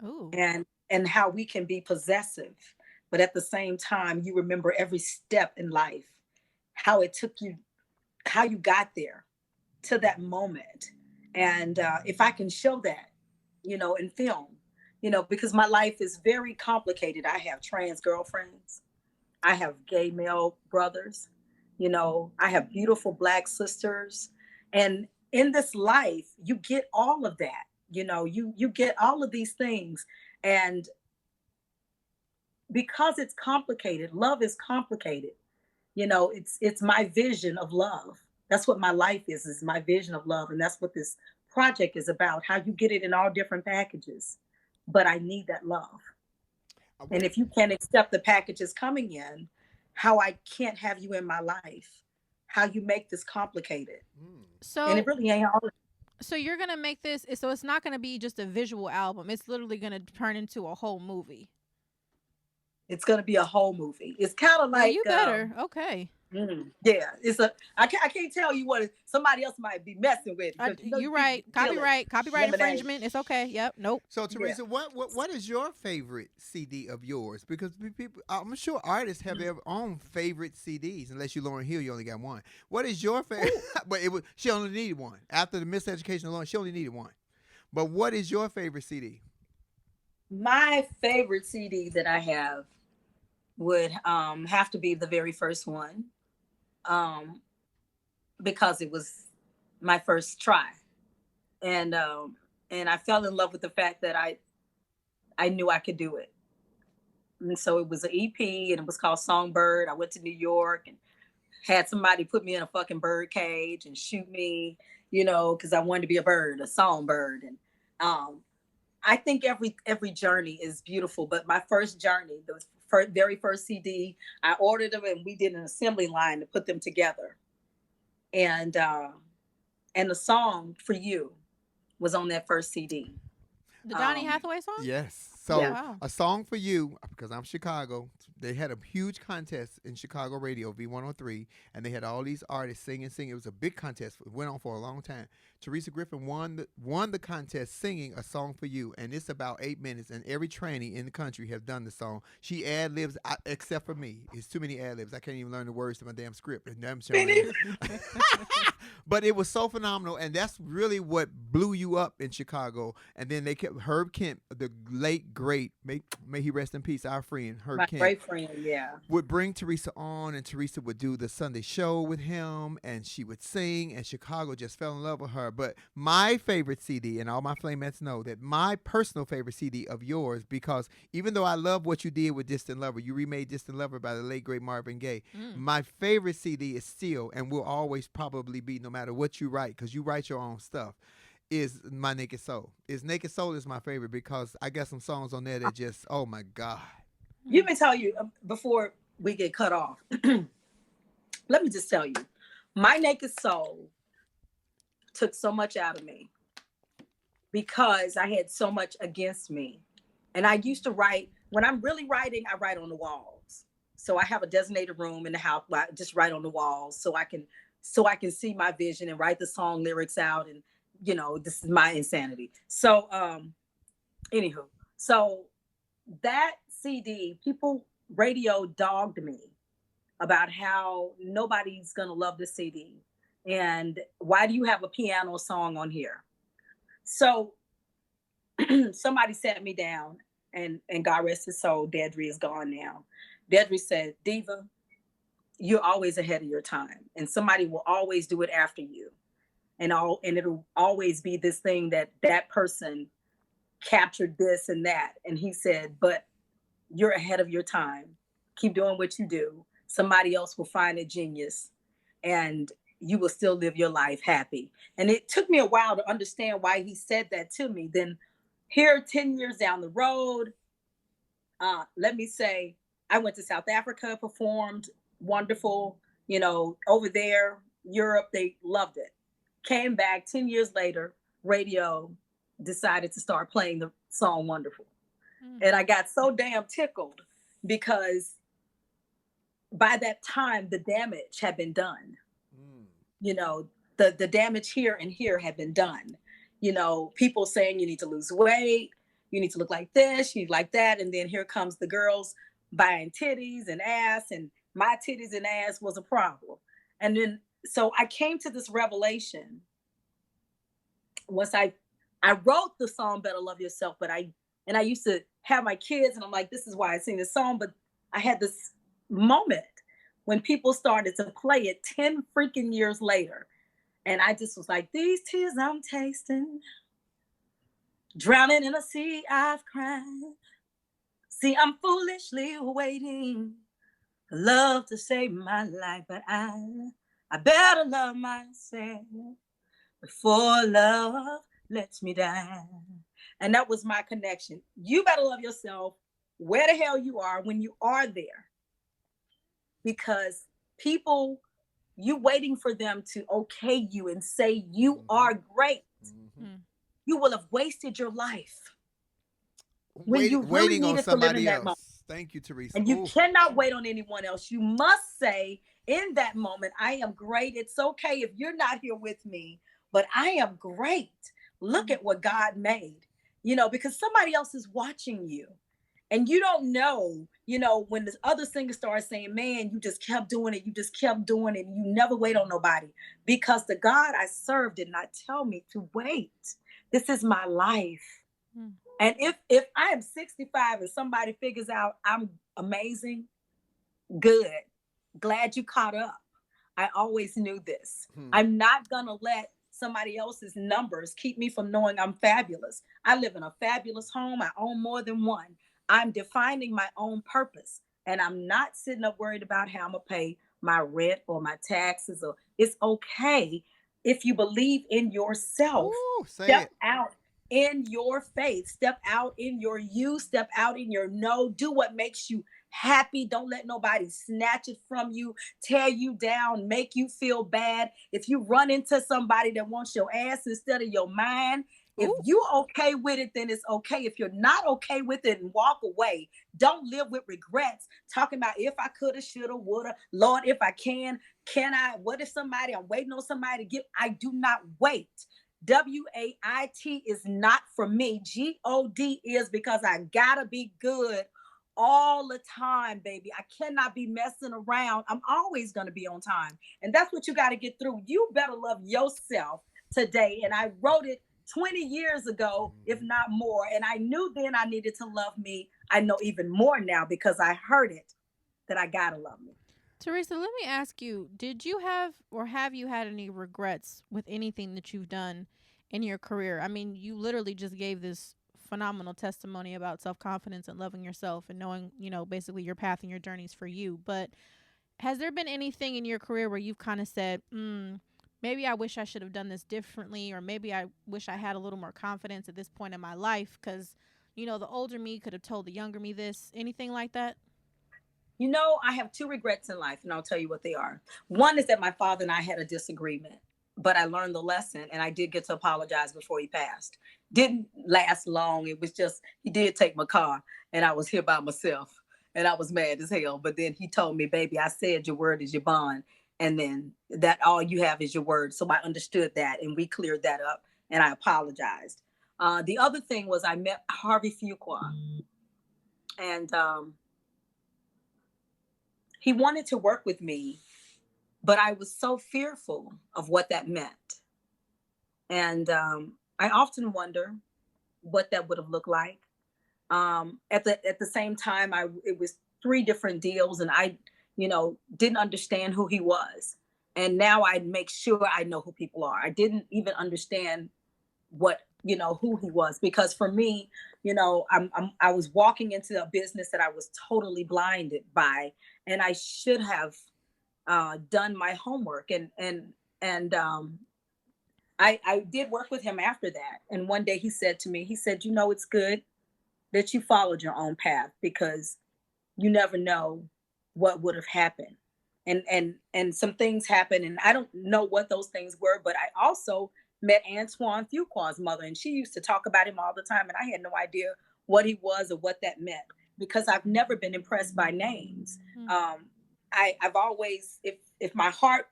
Ooh. And how we can be possessive, but at the same time, you remember every step in life, how it took you, how you got there to that moment. And if I can show that, in film, because my life is very complicated. I have trans girlfriends. I have gay male brothers. I have beautiful Black sisters. And in this life, you get all of that. You get all of these things. And because it's complicated, love is complicated. It's my vision of love. That's what my life is my vision of love. And that's what this project is about, how you get it in all different packages. But I need that love. Okay. And if you can't accept the packages coming in, how I can't have you in my life, how you make this complicated. And it really ain't all. So you're going to make this, so it's not going to be just a visual album. It's literally going to turn into a whole movie. It's going to be a whole movie. It's kind of like... Well, you better. Okay. Yeah. I can't tell you what somebody else might be messing with. You're right. Copyright infringement. It's okay. Yep. Nope. So Teresa, what is your favorite CD of yours? Because people, I'm sure artists have their own favorite CDs. Unless you're Lauryn Hill, you only got one. What is your favorite? But she only needed one. After the Miseducation alone, she only needed one. But what is your favorite CD? My favorite CD that I have would have to be the very first one. Because it was my first try, and I fell in love with the fact that I knew I could do it. And so it was an EP, and it was called Songbird. I went to New York and had somebody put me in a fucking bird cage and shoot me, because I wanted to be a bird, a songbird. And I think every journey is beautiful, but my first journey, the very first CD, I ordered them and we did an assembly line to put them together. And the song For You was on that first CD. The Donny Hathaway song? Yes. So A Song For You, because I'm Chicago, they had a huge contest in Chicago radio, V103, and they had all these artists singing. It was a big contest. It went on for a long time. Teresa Griffin won the contest singing A Song For You, and it's about 8 minutes, and every trainee in the country has done the song. She ad-libs, except for me. It's too many ad-libs. I can't even learn the words to my damn script. But it was so phenomenal, and that's really what blew you up in Chicago. And then they kept Herb Kemp, the late, great, may he rest in peace, our friend, Herb Kemp. My great friend, yeah. Would bring Teresa on, and Teresa would do the Sunday show with him, and she would sing, and Chicago just fell in love with her. But my favorite CD, and all my Flamettes know that my personal favorite CD of yours, because even though I love what you did with Distant Lover, you remade Distant Lover by the late, great Marvin Gaye. My favorite CD is still, and will always probably be, no matter what you write, because you write your own stuff, is My Naked Soul. Naked Soul is my favorite, because I got some songs on there that just, oh my God. Let me tell you, before we get cut off, let me just tell you, My Naked Soul took so much out of me because I had so much against me. And I used to write, when I'm really writing, I write on the walls. So I have a designated room in the house, just right on the walls, so I can see my vision and write the song lyrics out. And this is my insanity. So anywho, so that CD, people radio dogged me about how nobody's gonna love the CD, and why do you have a piano song on here? So somebody sat me down, and God rest his soul, Dedry is gone now. Dedry said, Diva, you're always ahead of your time, and somebody will always do it after you. And it'll always be this thing that person captured this and that. And he said, but you're ahead of your time. Keep doing what you do. Somebody else will find a genius, and you will still live your life happy. And it took me a while to understand why he said that to me. Then here, 10 years down the road, let me say, I went to South Africa, performed, wonderful, over there, Europe, they loved it. Came back 10 years later, radio decided to start playing the song Wonderful. And I got so damn tickled, because by that time, the damage had been done. The damage here and here had been done. People saying you need to lose weight, you need to look like this, you need like that. And then here comes the girls buying titties and ass, and my titties and ass was a problem. And then, so I came to this revelation once I wrote the song Better Love Yourself, but I used to have my kids, and I'm like, this is why I sing this song. But I had this moment when people started to play it 10 freaking years later. And I just was like, these tears I'm tasting, drowning in a sea I've cried. See, I'm foolishly waiting for love to save my life, but I better love myself before love lets me down. And that was my connection. You better love yourself where the hell you are when you are there. Because people, you waiting for them to okay you and say you are great. You will have wasted your life when you really needed to live in that moment. Thank you, Teresa. And you cannot wait on anyone else. You must say in that moment, I am great. It's okay if you're not here with me, but I am great. Look at what God made, because somebody else is watching you. And you don't know, when the other singer starts saying, man, you just kept doing it. You just kept doing it. And you never wait on nobody, because the God I serve did not tell me to wait. This is my life. And if I am 65 and somebody figures out I'm amazing, good. Glad you caught up. I always knew this. I'm not going to let somebody else's numbers keep me from knowing I'm fabulous. I live in a fabulous home. I own more than one. I'm defining my own purpose, and I'm not sitting up worried about how I'm going to pay my rent or my taxes. Or it's okay if you believe in yourself. Step out in your faith. Step out in your you. Step out in your no. Do what makes you happy. Don't let nobody snatch it from you, tear you down, make you feel bad. If you run into somebody that wants your ass instead of your mind, if you're okay with it, then it's okay. If you're not okay with it, and walk away. Don't live with regrets. Talking about if I coulda, shoulda, woulda. Lord, if I can I? What if somebody, I'm waiting on somebody to give? I do not wait. WAIT is not for me. GOD is because I gotta be good all the time, baby. I cannot be messing around. I'm always gonna be on time. And that's what you gotta get through. You better love yourself today. And I wrote it 20 years ago, if not more. And I knew then I needed to love me. I know even more now because I heard it, that I gotta love me. Teresa, let me ask you, did you have or have you had any regrets with anything that you've done in your career? I mean, you literally just gave this phenomenal testimony about self-confidence and loving yourself and knowing, basically your path and your journeys for you. But has there been anything in your career where you've kind of said, maybe I wish I should have done this differently, or maybe I wish I had a little more confidence at this point in my life because, the older me could have told the younger me this? Anything like that? I have two regrets in life, and I'll tell you what they are. One is that my father and I had a disagreement, but I learned the lesson, and I did get to apologize before he passed. Didn't last long. It was just, he did take my car, and I was here by myself. And I was mad as hell. But then he told me, baby, I said your word is your bond. And then that all you have is your word. So I understood that and we cleared that up and I apologized. The other thing was I met Harvey Fuqua and he wanted to work with me, but I was so fearful of what that meant. And I often wonder what that would have looked like. At the same time, it was 3 different deals and I, didn't understand who he was. And now I make sure I know who people are. I didn't even understand who he was, because for me, I was walking into a business that I was totally blinded by, and I should have done my homework. And I did work with him after that. And one day he said to me, it's good that you followed your own path, because you never know what would have happened. And some things happened, and I don't know what those things were, but I also met Antoine Fuqua's mother, and she used to talk about him all the time, and I had no idea what he was or what that meant, because I've never been impressed by names. I've always, if my heart,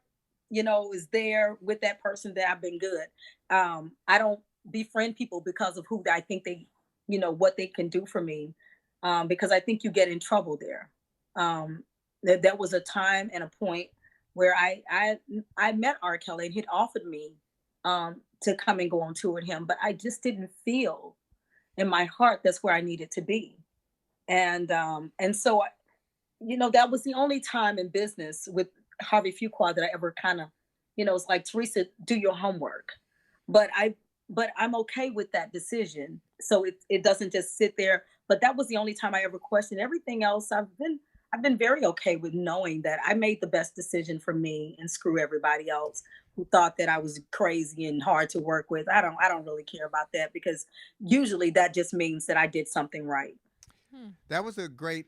is there with that person, that I've been good. I don't befriend people because of who I think they, what they can do for me, because I think you get in trouble there. There was a time and a point where I met R. Kelly, and he'd offered me to come and go on tour with him, but I just didn't feel in my heart that's where I needed to be. And so, that was the only time in business with Harvey Fuqua that I ever kind of, it's like, Teresa, do your homework. But I'm okay with that decision. So it doesn't just sit there. But that was the only time I ever questioned. Everything else, I've been very okay with knowing that I made the best decision for me, and screw everybody else who thought that I was crazy and hard to work with. I don't really care about that, because usually that just means that I did something right. That was a great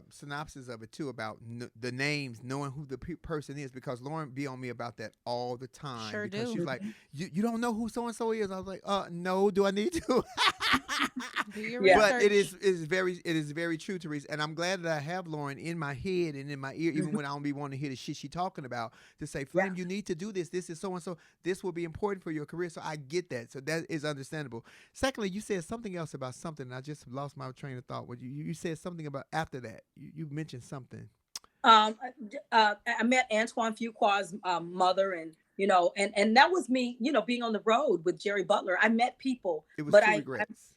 synopsis of it too, about the names, knowing who the person is, because Lauren be on me about that all the time. Sure because do. She's like, you don't know who so and so is. I was like, no, do I need to? Do your research. But it is very true, Teresa, and I'm glad that I have Lauren in my head and in my ear, even when I don't be wanting to hear the shit she talking about, to say, Flame, you need to do this. This is so and so. This will be important for your career. So I get that. So that is understandable. Secondly, you said something else about something, and I just lost my train of thought. You said something about after that. You mentioned something. I met Antoine Fuqua's mother, and and that was me, being on the road with Jerry Butler. I met people, it was but regrets.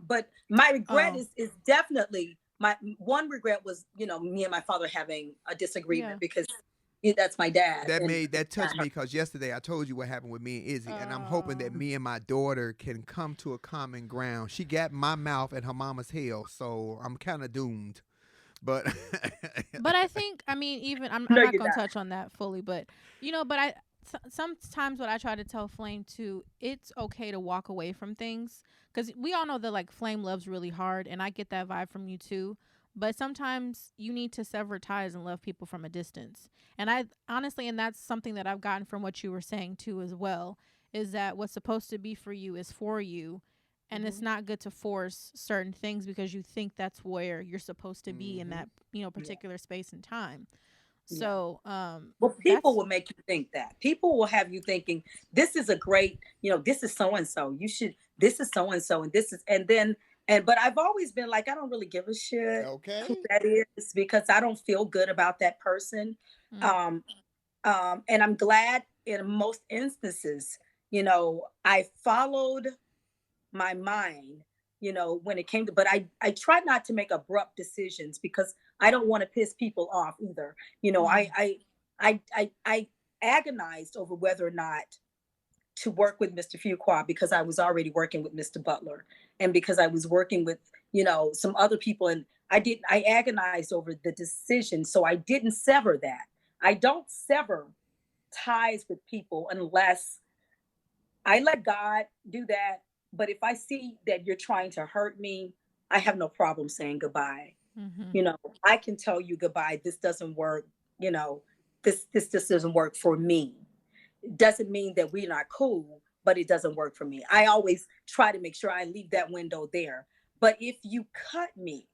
But my regret is definitely, my one regret was, me and my father having a disagreement, because that's my dad. That touched me, because yesterday I told you what happened with me and Izzy, and I'm hoping that me and my daughter can come to a common ground. She got my mouth at her mama's hell, so I'm kind of doomed. But I think, even I'm not gonna touch on that fully, but but sometimes what I try to tell Flame too, it's okay to walk away from things, because we all know that, like, Flame loves really hard, and I get that vibe from you too. But sometimes you need to sever ties and love people from a distance. And I honestly, and that's something that I've gotten from what you were saying too as well, is that what's supposed to be for you is for you. And it's not good to force certain things because you think that's where you're supposed to be in that, particular space and time. So, well, people will make you think that. People will have you thinking, this is a great, this is so-and-so. This is so-and-so, and this is, but I've always been like, I don't really give a shit who that is, because I don't feel good about that person. And I'm glad in most instances, I followed my mind, when it came to, but I try not to make abrupt decisions, because I don't want to piss people off either. I agonized over whether or not to work with Mr. Fuqua, because I was already working with Mr. Butler, and because I was working with, some other people, and I agonized over the decision. So I didn't sever that. I don't sever ties with people unless I let God do that. But if I see that you're trying to hurt me, I have no problem saying goodbye. I can tell you goodbye. This doesn't work. This just doesn't work for me. It doesn't mean that we're not cool, but it doesn't work for me. I always try to make sure I leave that window there. But if you cut me,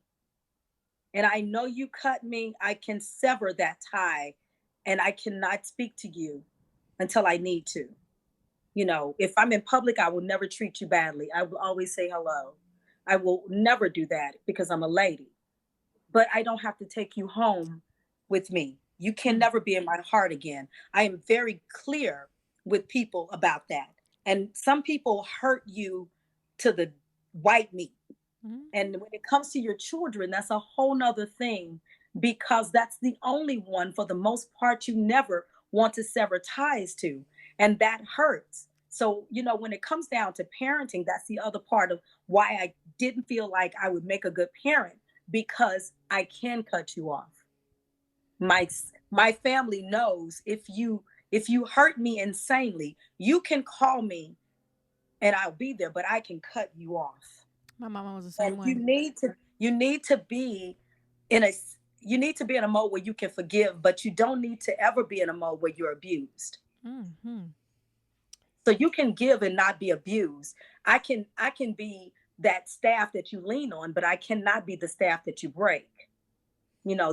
and I know you cut me, I can sever that tie, and I cannot speak to you until I need to. If I'm in public, I will never treat you badly. I will always say hello. I will never do that because I'm a lady. But I don't have to take you home with me. You can never be in my heart again. I am very clear with people about that. And some people hurt you to the white meat. Mm-hmm. And when it comes to your children, that's a whole nother thing, because that's the only one, for the most part, you never want to sever ties to. And that hurts. So, when it comes down to parenting, that's the other part of why I didn't feel like I would make a good parent, because I can cut you off. My family knows if you hurt me insanely, you can call me and I'll be there, but I can cut you off. My mama was the same way. You need to be in a mode where you can forgive, but you don't need to ever be in a mode where you're abused. Mm-hmm. So you can give and not be abused. I can be that staff that you lean on, but I cannot be the staff that you break.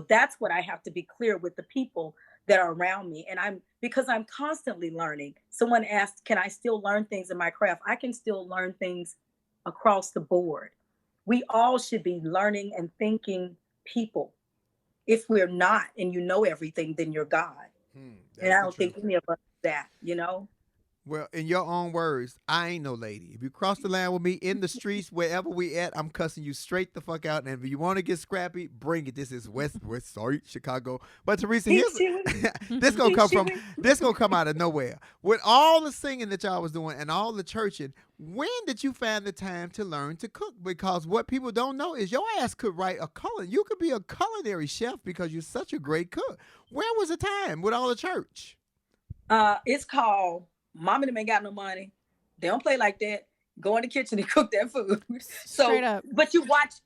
That's what I have to be clear with the people that are around me. And because I'm constantly learning. Someone asked, can I still learn things in my craft? I can still learn things across the board. We all should be learning and thinking people. If we're not, and everything, then you're God. And I don't think any of us do that, Well, in your own words, I ain't no lady. If you cross the line with me in the streets, wherever we at, I'm cussing you straight the fuck out. And if you want to get scrappy, bring it. This is Chicago. But Teresa, this gonna come out of nowhere. With all the singing that y'all was doing and all the churching, when did you find the time to learn to cook? Because what people don't know is your ass could write a culinary. You could be a culinary chef because you're such a great cook. Where was the time with all the church? It's called Mom and them ain't got no money. They don't play like that. Go in the kitchen and cook that food. So, straight up. But you watch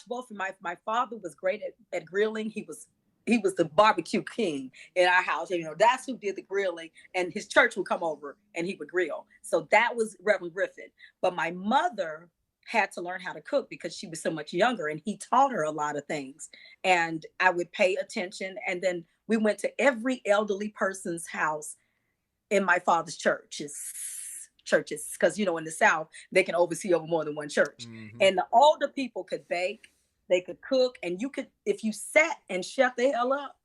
both of my father was great at grilling. He was the barbecue king in our house. That's who did the grilling, and his church would come over and he would grill. So that was Reverend Griffin. But my mother had to learn how to cook because she was so much younger, and he taught her a lot of things. And I would pay attention. And then we went to every elderly person's house in my father's churches, because in the South they can oversee over more than one church. Mm-hmm. And the older people could bake, they could cook, and you could, if you sat and shut the hell up,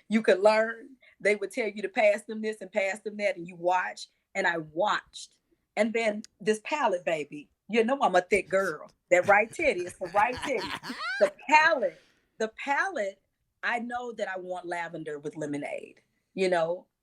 you could learn. They would tell you to pass them this and pass them that, and you watch. And I watched. And then this palate, baby, I'm a thick girl. That right titty is the right titty. The palate, I know that I want lavender with lemonade.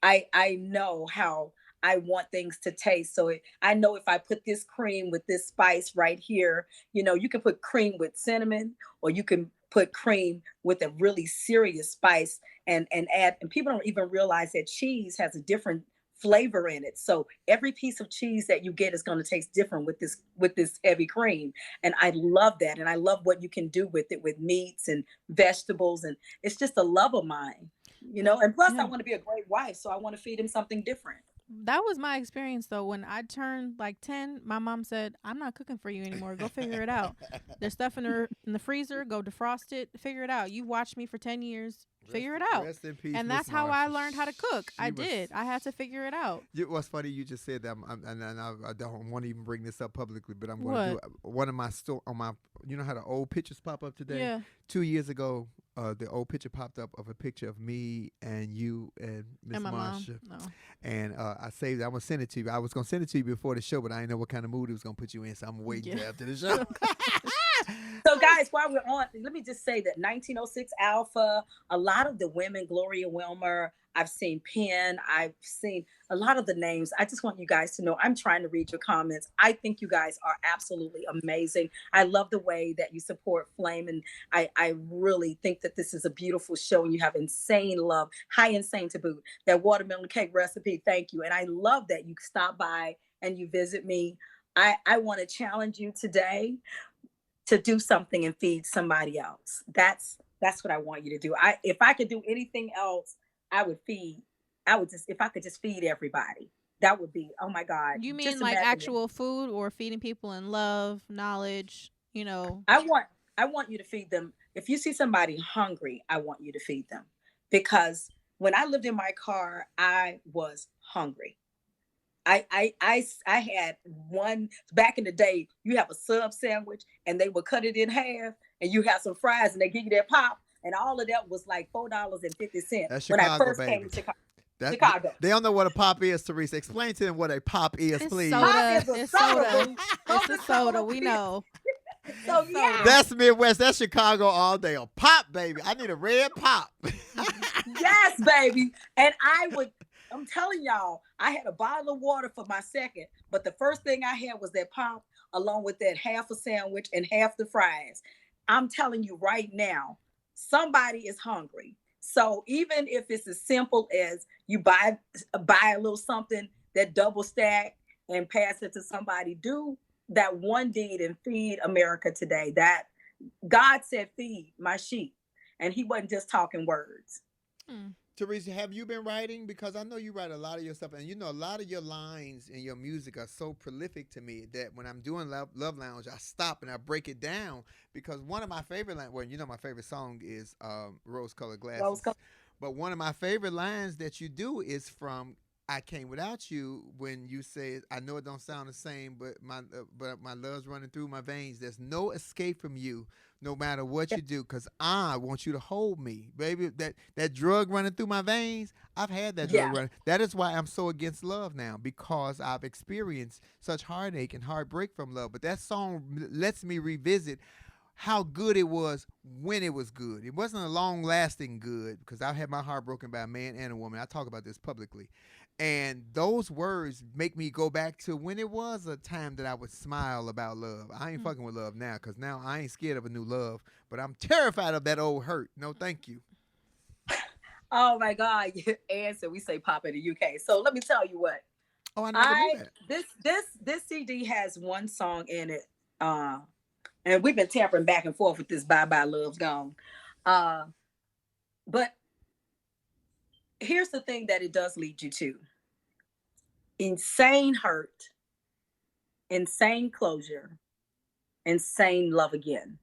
I know how I want things to taste. So I know if I put this cream with this spice right here, you can put cream with cinnamon, or you can put cream with a really serious spice and add, and people don't even realize that cheese has a different flavor in it. So every piece of cheese that you get is going to taste different with this heavy cream. And I love that. And I love what you can do with it, with meats and vegetables. And it's just a love of mine. And plus I want to be a great wife, so I want to feed him something different. That was my experience, though. When I turned like 10, my mom said, I'm not cooking for you anymore. Go figure it out. There's stuff in the freezer. Go defrost it. Figure it out. You watched me for 10 years. Figure it out. Rest in peace, and that's how I learned how to cook. I had to figure it out. What's funny, you just said that, and I don't want to even bring this up publicly, but I'm going to do one of my how the old pictures pop up today? Yeah. 2 years ago, the old picture popped up of a picture of me and you and Miss Marsha. No. And I saved it. I'm going to send it to you. I was going to send it to you before the show, but I didn't know what kind of mood it was going to put you in, so I'm waiting till after the show. So guys, while we're on, let me just say that 1906 Alpha, a lot of the women, Gloria Wilmer, I've seen Penn, I've seen a lot of the names. I just want you guys to know I'm trying to read your comments. I think you guys are absolutely amazing. I love the way that you support Flame, and I really think that this is a beautiful show, and you have insane love, high insane to boot. That watermelon cake recipe, thank you. And I love that you stop by and you visit me. I want to challenge you today to do something and feed somebody else. That's what I want you to do. If I could do anything else, if I could just feed everybody, that would be, oh my God. You mean like actual food, or feeding people in love, knowledge, I want you to feed them if you see somebody hungry, I want you to feed them. Because when I lived in my car, I was hungry. I had one back in the day. You have a sub sandwich, and they would cut it in half, and you have some fries, and they give you that pop, and all of that was like $4.50 when I first came to Chicago. Chicago. They don't know what a pop is, Teresa. Explain to them what a pop is, please. Soda. It's soda. It's a soda. We know. So yeah, that's Midwest. That's Chicago all day. A pop, baby. I need a red pop. Yes, baby. And I'm telling y'all, I had a bottle of water for my second, but the first thing I had was that pop, along with that half a sandwich and half the fries. I'm telling you right now, somebody is hungry. So even if it's as simple as you buy a little something that double stack and pass it to somebody, do that one deed and feed America today. That God said, feed my sheep. And he wasn't just talking words. Teresa, have you been writing? Because I know you write a lot of your stuff, and a lot of your lines in your music are so prolific to me that when I'm doing Love Lounge, I stop and I break it down, because one of my favorite lines, my favorite song is Rose Colored Glasses. But one of my favorite lines that you do is from I Came Without You, when you say, I know it don't sound the same, but my love's running through my veins. There's no escape from you, no matter what you do, because I want you to hold me. Baby, that drug running through my veins, I've had that drug running. That is why I'm so against love now, because I've experienced such heartache and heartbreak from love. But that song lets me revisit how good it was when it was good. It wasn't a long-lasting good, because I had my heart broken by a man and a woman. I talk about this publicly. And those words make me go back to when it was a time that I would smile about love. I ain't fucking with love now, because now I ain't scared of a new love, but I'm terrified of that old hurt. No, thank you. Oh, my God. Answer, we say pop in the UK. So let me tell you what. Oh, I never knew that. This CD has one song in it. And we've been tampering back and forth with this Bye Bye Love's Gone. But here's the thing that it does lead you to. Insane hurt, insane closure, insane love again.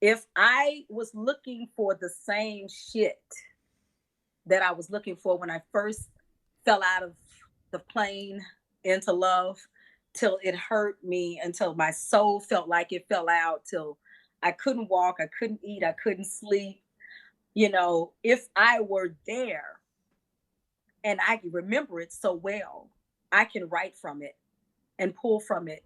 If I was looking for the same shit that I was looking for when I first fell out of the plane into love, till it hurt me, until my soul felt like it fell out, till I couldn't walk, I couldn't eat, I couldn't sleep. If I were there and I can remember it so well, I can write from it and pull from it,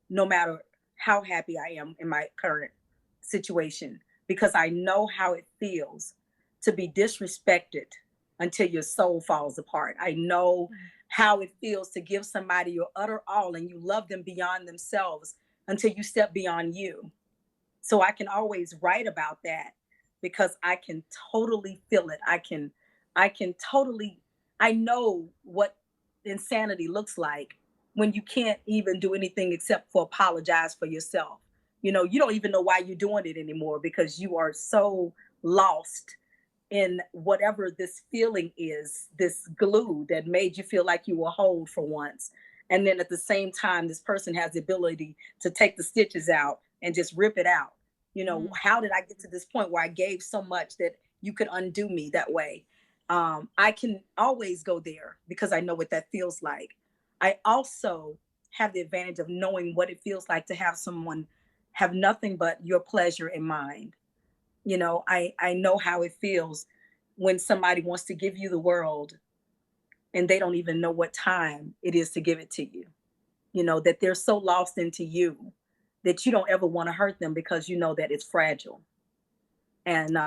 no matter how happy I am in my current situation, because I know how it feels to be disrespected until your soul falls apart. I know how it feels to give somebody your utter all and you love them beyond themselves until you step beyond you. So I can always write about that, because I can totally feel it. I know what insanity looks like when you can't even do anything except for apologize for yourself. You don't even know why you're doing it anymore, because you are so lost in whatever this feeling is, this glue that made you feel like you were whole for once. And then at the same time, this person has the ability to take the stitches out and just rip it out. How did I get to this point where I gave so much that you could undo me that way? I can always go there because I know what that feels like. I also have the advantage of knowing what it feels like to have someone have nothing but your pleasure in mind. I know how it feels when somebody wants to give you the world and they don't even know what time it is to give it to you. That they're so lost into you that you don't ever want to hurt them, because you know that it's fragile. And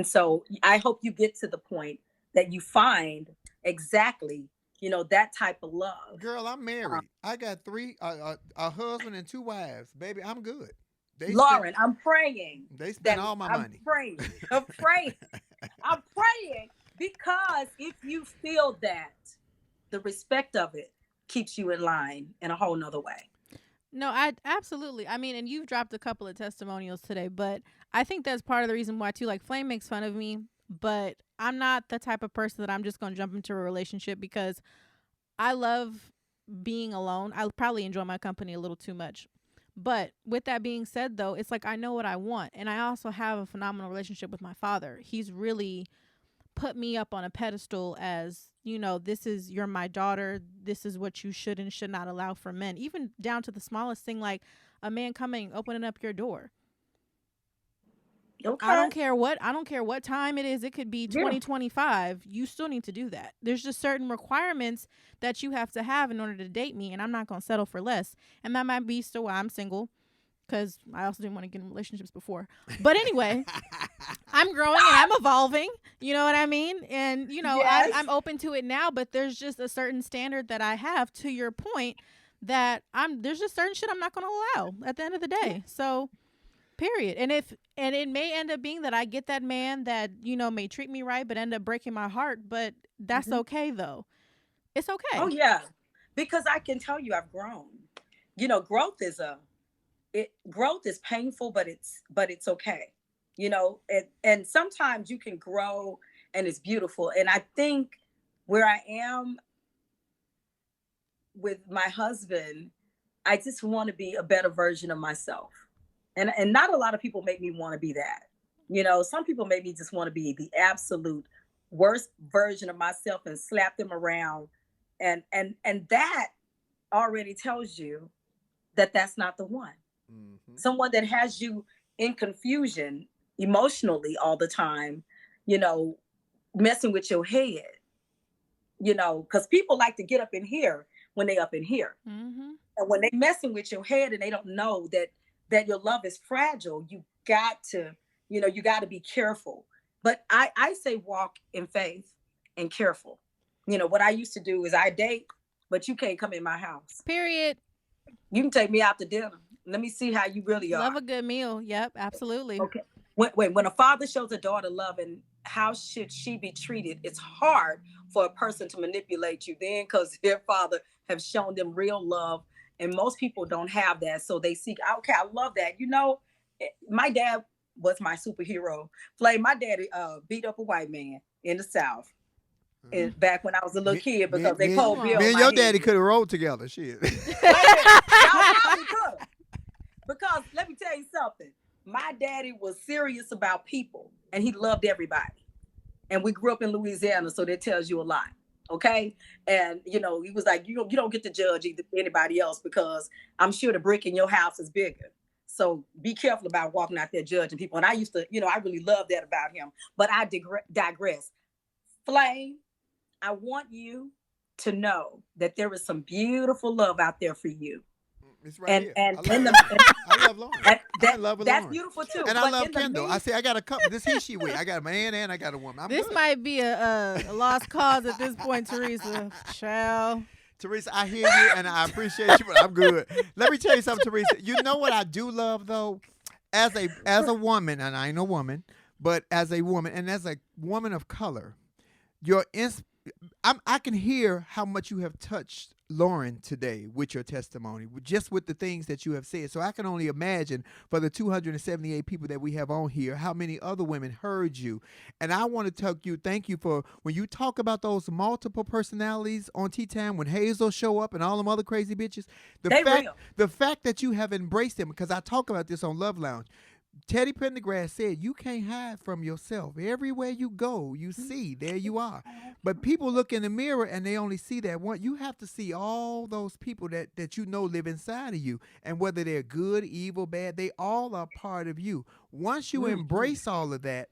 so I hope you get to the point that you find exactly, that type of love. Girl, I'm married. I got three, a husband and 2 wives. Baby, I'm good. Lauren, I'm praying. They spend all my money. I'm praying. I'm praying, because if you feel that, the respect of it keeps you in line in a whole nother way. No, I absolutely. I mean, and you've dropped a couple of testimonials today, but I think that's part of the reason why too. Like, Flame makes fun of me, but I'm not the type of person that I'm just going to jump into a relationship, because I love being alone. I probably enjoy my company a little too much. But with that being said, though, it's like I know what I want. And I also have a phenomenal relationship with my father. He's really put me up on a pedestal as, you know, you're my daughter. This is what you should and should not allow for men, even down to the smallest thing, like a man coming, opening up your door. Okay. I don't care what time it is. It could be 2025. You still need to do that. There's just certain requirements that you have to have in order to date me, and I'm not going to settle for less. And that might be still why I'm single, because I also didn't want to get in relationships before. But anyway, I'm growing and I'm evolving. You know what I mean? And, you know, yes. I'm open to it now, but there's just a certain standard that I have, to your point, that there's just certain shit I'm not going to allow at the end of the day. So... period. And it may end up being that I get that man that, you know, may treat me right, but end up breaking my heart. But that's okay, though. It's okay. Oh, yeah. Because I can tell you I've grown. You know, growth is painful, but it's okay. You know, and sometimes you can grow and it's beautiful. And I think where I am with my husband, I just want to be a better version of myself. And not a lot of people make me want to be that. You know, some people make me just want to be the absolute worst version of myself and slap them around. And that already tells you that that's not the one. Mm-hmm. Someone that has you in confusion emotionally all the time, you know, messing with your head, you know, because people like to get up in here when they up in here. Mm-hmm. And when they messing with your head and they don't know that your love is fragile, you got to be careful. But I say walk in faith and careful. You know, what I used to do is I date, but you can't come in my house. Period. You can take me out to dinner. Let me see how you really are. Love a good meal. Yep, absolutely. Okay. When a father shows a daughter love and how should she be treated, it's hard for a person to manipulate you then, because their father have shown them real love. And most people don't have that. So they seek, okay, I love that. You know, my dad was my superhero. My daddy beat up a white man in the South. Mm-hmm. Back when I was a little kid, because they pulled Bill. Me and your daddy could have rolled together. Shit. Y'all could. Because let me tell you something. My daddy was serious about people and he loved everybody. And we grew up in Louisiana, so that tells you a lot. Okay. And, you know, he was like, you don't get to judge anybody else, because I'm sure the brick in your house is bigger. So be careful about walking out there judging people. And I used to, you know, I really love that about him. But I digress. Flame, I want you to know that there is some beautiful love out there for you. It's right here. And I love Lauren. I love Lauren. That's beautiful too. And I love Kendall. I say I got a couple. This he with. I got a man and I got a woman. This good. Might be a lost cause at this point, Teresa. Child. Teresa, I hear you and I appreciate you, but I'm good. Let me tell you something, Teresa. You know what I do love though, as a woman, and I ain't no woman, but as a woman and as a woman of color, I can hear how much you have touched Lauren today with your testimony, just with the things that you have said. So I can only imagine for the 278 people that we have on here, how many other women heard you. And I want to thank you for when you talk about those multiple personalities on Tea Time, when Hazel show up and all them other crazy bitches, the fact that you have embraced them, because I talk about this on Love Lounge. Teddy Pendergrass said, you can't hide from yourself. Everywhere you go, you see, there you are. But people look in the mirror and they only see that one. You have to see all those people that you know live inside of you. And whether they're good, evil, bad, they all are part of you. Once you embrace all of that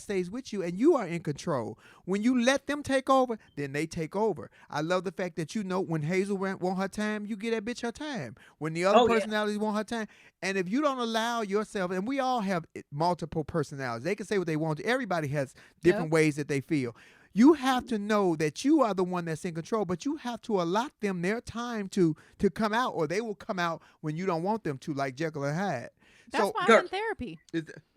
stays with you and you are in control. When you let them take over, then they take over. I love the fact that, you know, when Hazel want her time, you get that bitch her time. When the other personalities want her time. And if you don't allow yourself, and we all have multiple personalities. They can say what they want to. Everybody has different ways that they feel. You have to know that you are the one that's in control, but you have to allot them their time to come out, or they will come out when you don't want them to, like Jekyll and Hyde. That's why I'm in therapy.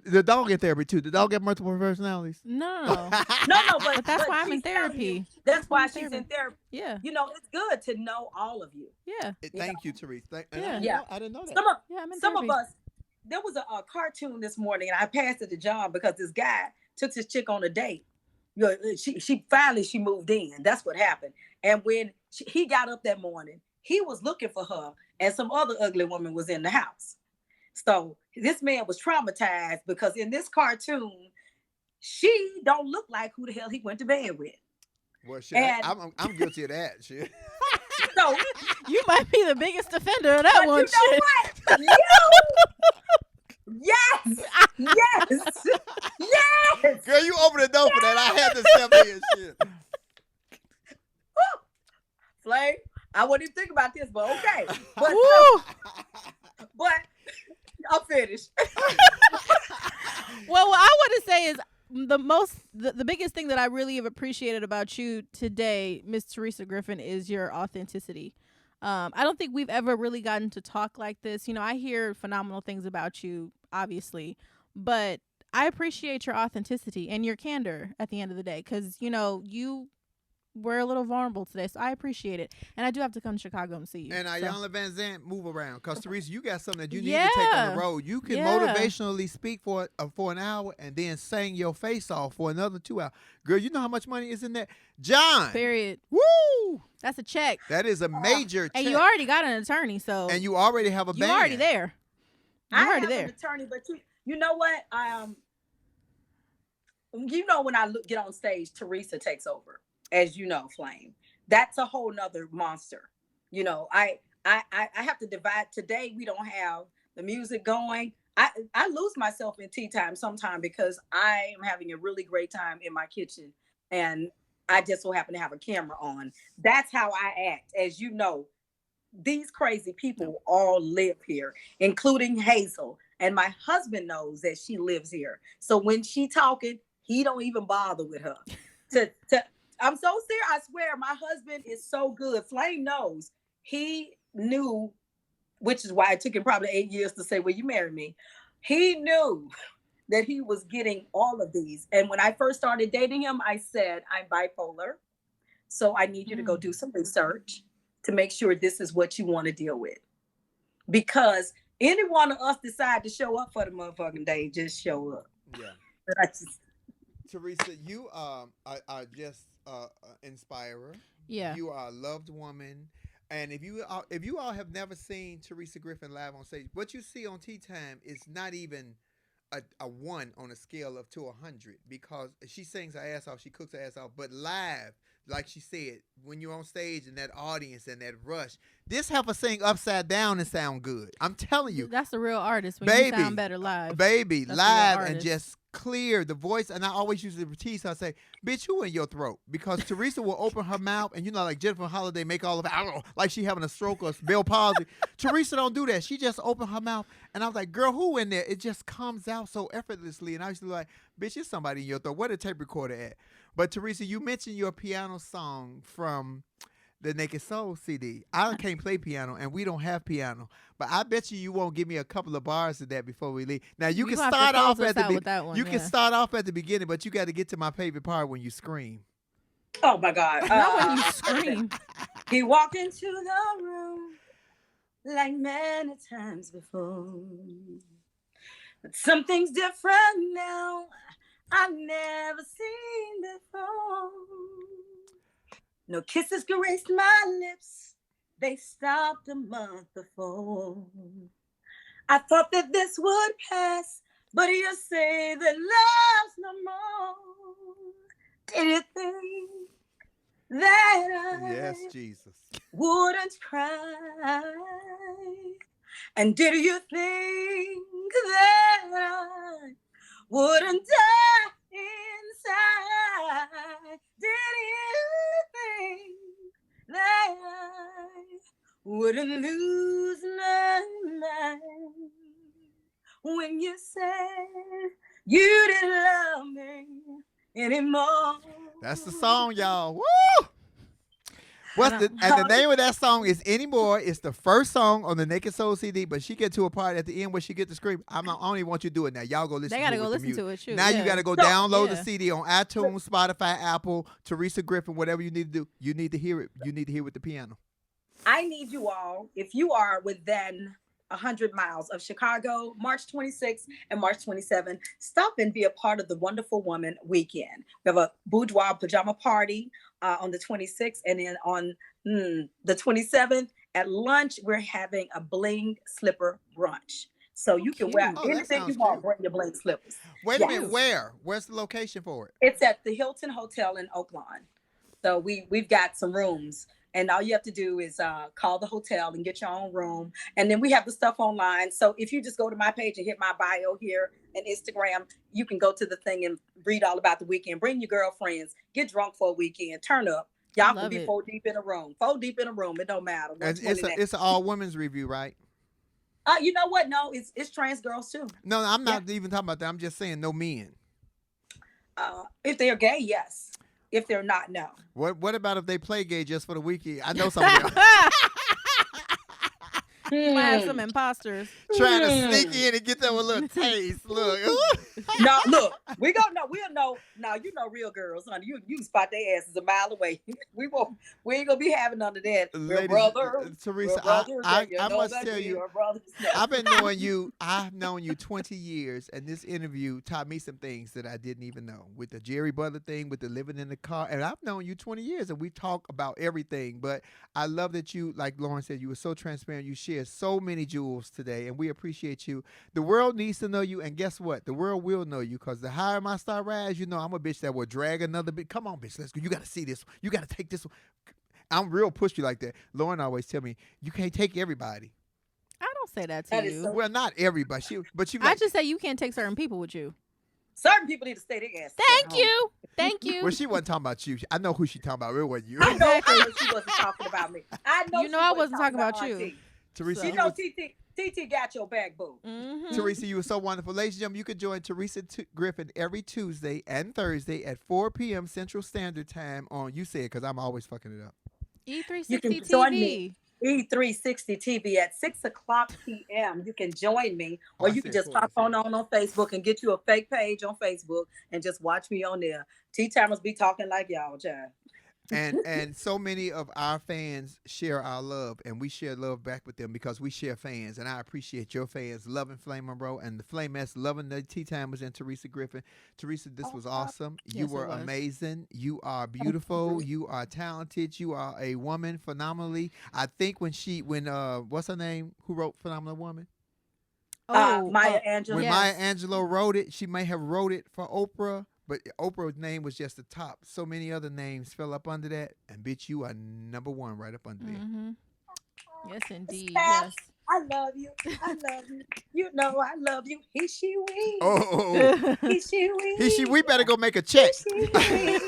The dog in therapy too. The dog have multiple personalities. No. But that's why I'm in therapy. That's why she's in therapy. Yeah. You know, it's good to know all of you. Yeah. Thank you, Teresa. I didn't know that. Some of us. There was a cartoon this morning, and I passed it to John because this guy took this chick on a date. You know, she finally moved in. That's what happened. And when he got up that morning, he was looking for her, and some other ugly woman was in the house. So this man was traumatized because in this cartoon, she don't look like who the hell he went to bed with. Well, shit, and, I'm guilty of that shit. So you might be the biggest offender of that one. You know what? Yes. Girl, you open the door for that. I had to step in shit. Flame, I wouldn't even think about this, but okay. But I'll finish. Well, what I want to say is the biggest thing that I really have appreciated about you today, Miss Terisa Griffin, is your authenticity. I don't think we've ever really gotten to talk like this. You know, I hear phenomenal things about you, obviously, but I appreciate your authenticity and your candor at the end of the day, because, you know, you were a little vulnerable today, so I appreciate it. And I do have to come to Chicago and see you. And Ayanna Van Zandt, move around, because Teresa, you got something that you need to take on the road. You can motivationally speak for an hour and then sing your face off for another 2 hours. Girl, you know how much money is in that? John. Period. Woo! That's a check. That is a major check. And you already got an attorney, so. And you already have a band. You're already there. I have an attorney, but you know what? You know, when I get on stage, Teresa takes over. As you know, Flame, that's a whole nother monster. You know, I have to divide. Today we don't have the music going. I lose myself in tea time sometime because I am having a really great time in my kitchen, and I just so happen to have a camera on. That's how I act. As you know, these crazy people all live here, including Hazel, and my husband knows that she lives here. So when she talking, he don't even bother with her. I'm so serious. I swear, my husband is so good. Flame knows. He knew, which is why it took him probably 8 years to say, "Will you marry me?" He knew that he was getting all of these. And when I first started dating him, I said, "I'm bipolar, so I need you to go do some research to make sure this is what you want to deal with." Because any one of us decide to show up for the motherfucking day, just show up. Yeah. Teresa, you are just inspirer. Yeah. You are a loved woman. And if you all have never seen Teresa Griffin live on stage, what you see on Tea Time is not even a 1 on a scale of to 100, because she sings her ass off, she cooks her ass off, but live, like she said, when you're on stage and that audience and that rush, this help her sing upside down and sound good. I'm telling you. That's a real artist when you sound better live. Baby, that's live and just clear the voice. And I always use the tease. I say, "Bitch, who in your throat?" Because Teresa will open her mouth and, you know, like Jennifer Holiday make all of it, I don't know, like she having a stroke or Bell palsy. Teresa don't do that. She just open her mouth. And I was like, "Girl, who in there?" It just comes out so effortlessly. And I used to be like, "Bitch, it's somebody in your throat. Where the tape recorder at?" But Teresa, you mentioned your piano song from the Naked Soul CD. I can't play piano, and we don't have piano. But I bet you won't give me a couple of bars of that before we leave. Now you can start off at the beginning. You can start off at the beginning, but you got to get to my favorite part when you scream. Oh my God! Not when you scream. He walked into the room like many times before, but something's different now. I've never seen before. No kisses graced my lips. They stopped a month before. I thought that this would pass, but you say that love's no more. Did you think that yes, Jesus, wouldn't cry? And did you think that I wouldn't die inside? Did you think that I wouldn't lose my mind when you said you didn't love me anymore? That's the song, y'all. Woo! The name of that song is Anymore. It's the first song on the Naked Soul CD, but she get to a part at the end where she get to scream. I only want you to do it now. Y'all go listen to it. They got to go listen to it. Now you got to go download the CD on iTunes, Spotify, Apple, Teresa Griffin, whatever you need to do. You need to hear it. You need to hear it with the piano. I need you all, if you are within 100 miles of Chicago, March 26th and March 27th, stop and be a part of the Wonderful Woman Weekend. We have a boudoir pajama party on the 26th, and then on the 27th, At lunch, we're having a bling slipper brunch. So you can wear anything you want. Bring your bling slippers. Wait a minute. Where's the location for it? It's at the Hilton Hotel in Oaklawn. So we've got some rooms. And all you have to do is call the hotel and get your own room. And then we have the stuff online. So if you just go to my page and hit my bio here and Instagram, you can go to the thing and read all about the weekend. Bring your girlfriends. Get drunk for a weekend. Turn up. Y'all can be 4 deep in a room. 4 deep in a room. It don't matter. It's an all women's review, right? You know what? No, it's trans girls too. No, I'm not even talking about that. I'm just saying no men. If they're gay, yes. If they're not, no. What about if they play gay just for the weekend? I know somebody You might have some imposters. Trying to sneak in and get them a little taste. Look. No, look. We'll know. Now, you know real girls, honey. You can spot their asses a mile away. We ain't gonna be having none of that. Ladies, brother. Teresa, I must tell you, I've known you 20 years, and this interview taught me some things that I didn't even know. With the Jerry Butler thing, with the living in the car. And I've known you 20 years, and we talk about everything. But I love that you, like Lauren said, you were so transparent. You shared so many jewels today, and we appreciate you. The world needs to know you, and guess what? The world will know you, because the higher my star rise, you know I'm a bitch that will drag another bitch. Come on, bitch, let's go. You got to see this. You got to take this one. I'm real pushy like that. Lauren always tell me, you can't take everybody. I don't say that to you. Well, not everybody. I just say you can't take certain people with you. Certain people need to stay their ass. Thank you. Well, she wasn't talking about you. I know who she talking about. It wasn't you. I know she wasn't talking about me. I know. I wasn't talking about you. Teresa, you know, TT got your back, boo. Mm-hmm. Teresa, you were so wonderful. Ladies and gentlemen, you can join Teresa Griffin every Tuesday and Thursday at 4 p.m. Central Standard Time on, you say it because I'm always fucking it up, E360 you can TV. Join me. E360 TV at 6:00 p.m. You can join me, or you can just pop on Facebook and get you a fake page on Facebook and just watch me on there. T-timers be talking like y'all, child. And so many of our fans share our love, and we share love back with them because we share fans, and I appreciate your fans loving Flame Monroe and the Flamettes loving the T-timers and Teresa Griffin. Teresa, this was awesome. You were amazing. You are beautiful. You are talented. You are a woman phenomenally. I think when what's her name? Who wrote Phenomenal Woman? Maya Angelou. When Maya Angelou wrote it, she may have wrote it for Oprah. But Oprah's name was just the top. So many other names fell up under that. And bitch, you are number one right up under there. Mm-hmm. Yes, indeed. Yes. I love you. I love you. You know I love you. He, she, we. Oh. He, she, we. He, she, we better go make a check. He, she, we.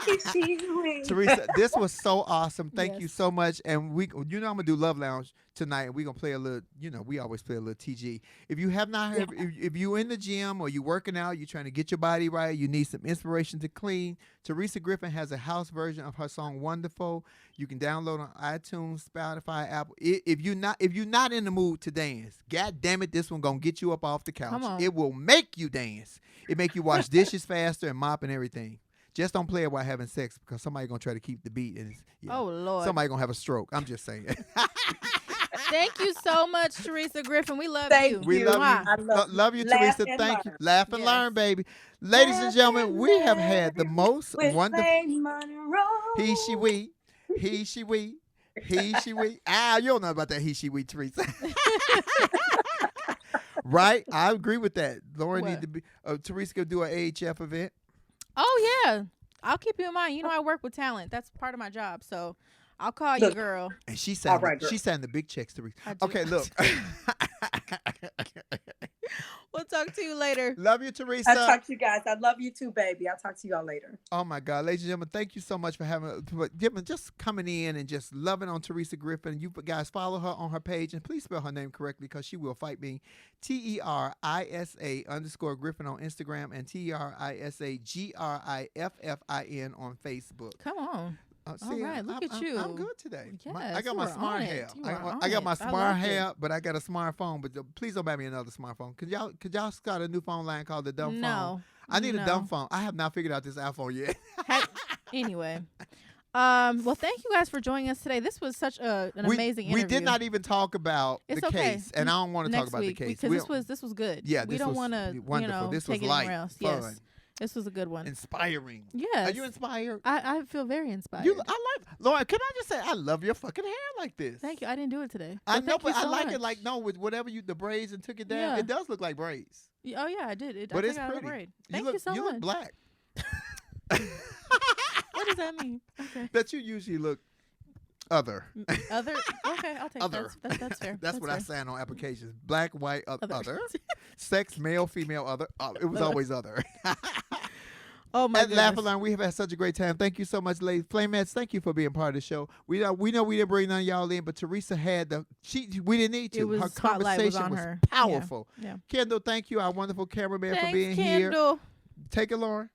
He, she, we. Teresa, this was so awesome. Thank you so much. And I'm going to do Love Lounge tonight, and we're going to play a little, we always play a little TG. If you have not, if you're in the gym or you're working out, you're trying to get your body right, you need some inspiration to clean, Teresa Griffin has a house version of her song Wonderful. You can download on iTunes, Spotify, Apple. If you're not in the mood to dance, god damn it, this one going to get you up off the couch. It will make you dance. It make you wash dishes faster and mop and everything. Just don't play it while having sex, because somebody's going to try to keep the beat. And oh, Lord. Somebody's going to have a stroke. I'm just saying. Thank you so much, Teresa Griffin. We love you. We love you. I love you, Teresa. Thank you. Laugh and learn, baby. Ladies and gentlemen, we have had the most wonderful. He, she, we. He, she, we. He, she, we. You don't know about that he, she, we, Teresa. Right? I agree with that. Lauren need to be. Teresa could do an AHF event. Oh, yeah. I'll keep you in mind. I work with talent. That's part of my job. So I'll call you, girl. And she signed the big checks, Teresa. Okay, look. We'll talk to you later. Love you, Teresa. I'll talk to you guys. I love you too, baby. I'll talk to y'all later. Oh, my God. Ladies and gentlemen, thank you so much for just coming in and just loving on Teresa Griffin. You guys follow her on her page, and please spell her name correctly, because she will fight me. TERISA_Griffin on Instagram and TERISAGRIFFIN on Facebook. Come on. See, all right, look at you. I'm good today. Yes, I got my smart hair. I got my smart hair, but I got a smartphone. But please don't buy me another smartphone. Could y'all start a new phone line called the dumb phone? I need a dumb phone. I have not figured out this iPhone yet. Anyway. Well, thank you guys for joining us today. This was such an amazing interview. We did not even talk about the case, and I don't want to talk about the case. Because this was good. Yeah, we don't want to wonderful. This was take it light, anywhere else. fun. Yes. This was a good one. Inspiring. Yes. Are you inspired? I feel very inspired. Lauren, can I just say, I love your fucking hair like this. Thank you. I didn't do it today. I know, but I like much. it like, no, with whatever the braids and took it down. Yeah. It does look like braids. Oh, yeah, I did. But it's I pretty. braid. Thank you so much. You look black. What does that mean? Okay. That you usually look other. Other? Okay, I'll take other. That's fair. That's what fair. I sign on applications. Black, white, other. Sex, male, female, other. It was always other. Oh my At goodness. Laugh and Learn, we have had such a great time. Thank you so much, ladies. Flameheads, thank you for being part of the show. We know we didn't bring none of y'all in, but Teresa had we didn't need to. Her conversation was powerful. Yeah. Kendall, thank you, our wonderful cameraman, Thanks, for being Kendall. here. Take it, Lauren.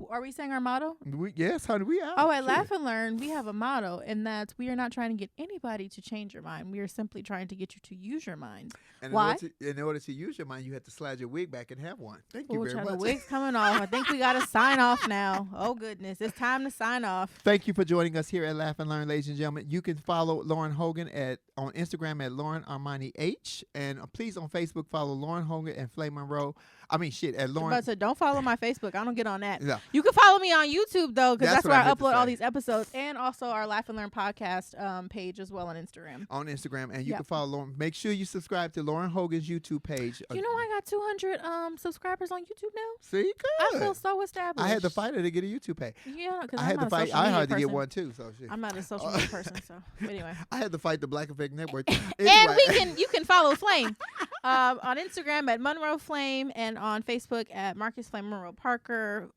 Are we saying our motto? Yes, honey, we are. Oh, at Laugh and Learn, we have a motto, and that's we are not trying to get anybody to change your mind. We are simply trying to get you to use your mind. And Why? In order to use your mind, you have to slide your wig back and have one. Thank you very much. The wig's coming off. I think we got to sign off now. Oh, goodness. It's time to sign off. Thank you for joining us here at Laugh and Learn, ladies and gentlemen. You can follow Lauren Hogan on Instagram at Lauren Armani H. And please on Facebook, follow Lauren Hogan and Flame Monroe. At Lauren. But don't follow my Facebook. I don't get on that. Yeah. You can follow me on YouTube, though, because that's where I upload all say. these episodes. And also our Laugh and Learn podcast page as well on Instagram. And you can follow Lauren. Make sure you subscribe to Lauren Hogan's YouTube page. You know, I got 200 subscribers on YouTube now. See, good. I feel so established. I had to fight her to get a YouTube page. Yeah, because I had to fight. I had to get one too. So shit. I'm not a social media person. So anyway, I had to fight the Black Effect Network. And you can follow Flame on Instagram at Monroe Flame and on Facebook at Marcus Flame Monroe Parker,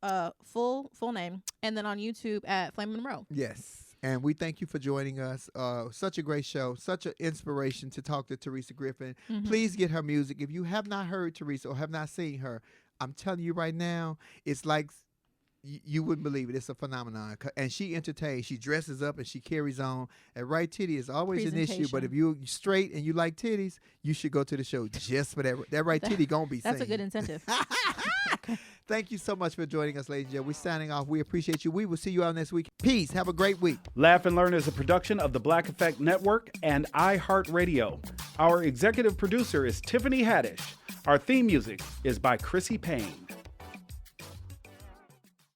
full name, and then on YouTube at Flame Monroe. Yes. And we thank you for joining us. Such a great show. Such an inspiration to talk to Teresa Griffin. Mm-hmm. Please get her music. If you have not heard Teresa or have not seen her, I'm telling you right now, it's like you wouldn't believe it. It's a phenomenon. And she entertains. She dresses up and she carries on. And right titty is always an issue. But if you're straight and you like titties, you should go to the show just for that. That right titty going to be seen. That's a good incentive. Okay. Thank you so much for joining us, ladies and gentlemen. We're signing off. We appreciate you. We will see you all next week. Peace. Have a great week. Laugh and Learn is a production of the Black Effect Network and iHeartRadio. Our executive producer is Tiffany Haddish. Our theme music is by Chrissy Payne.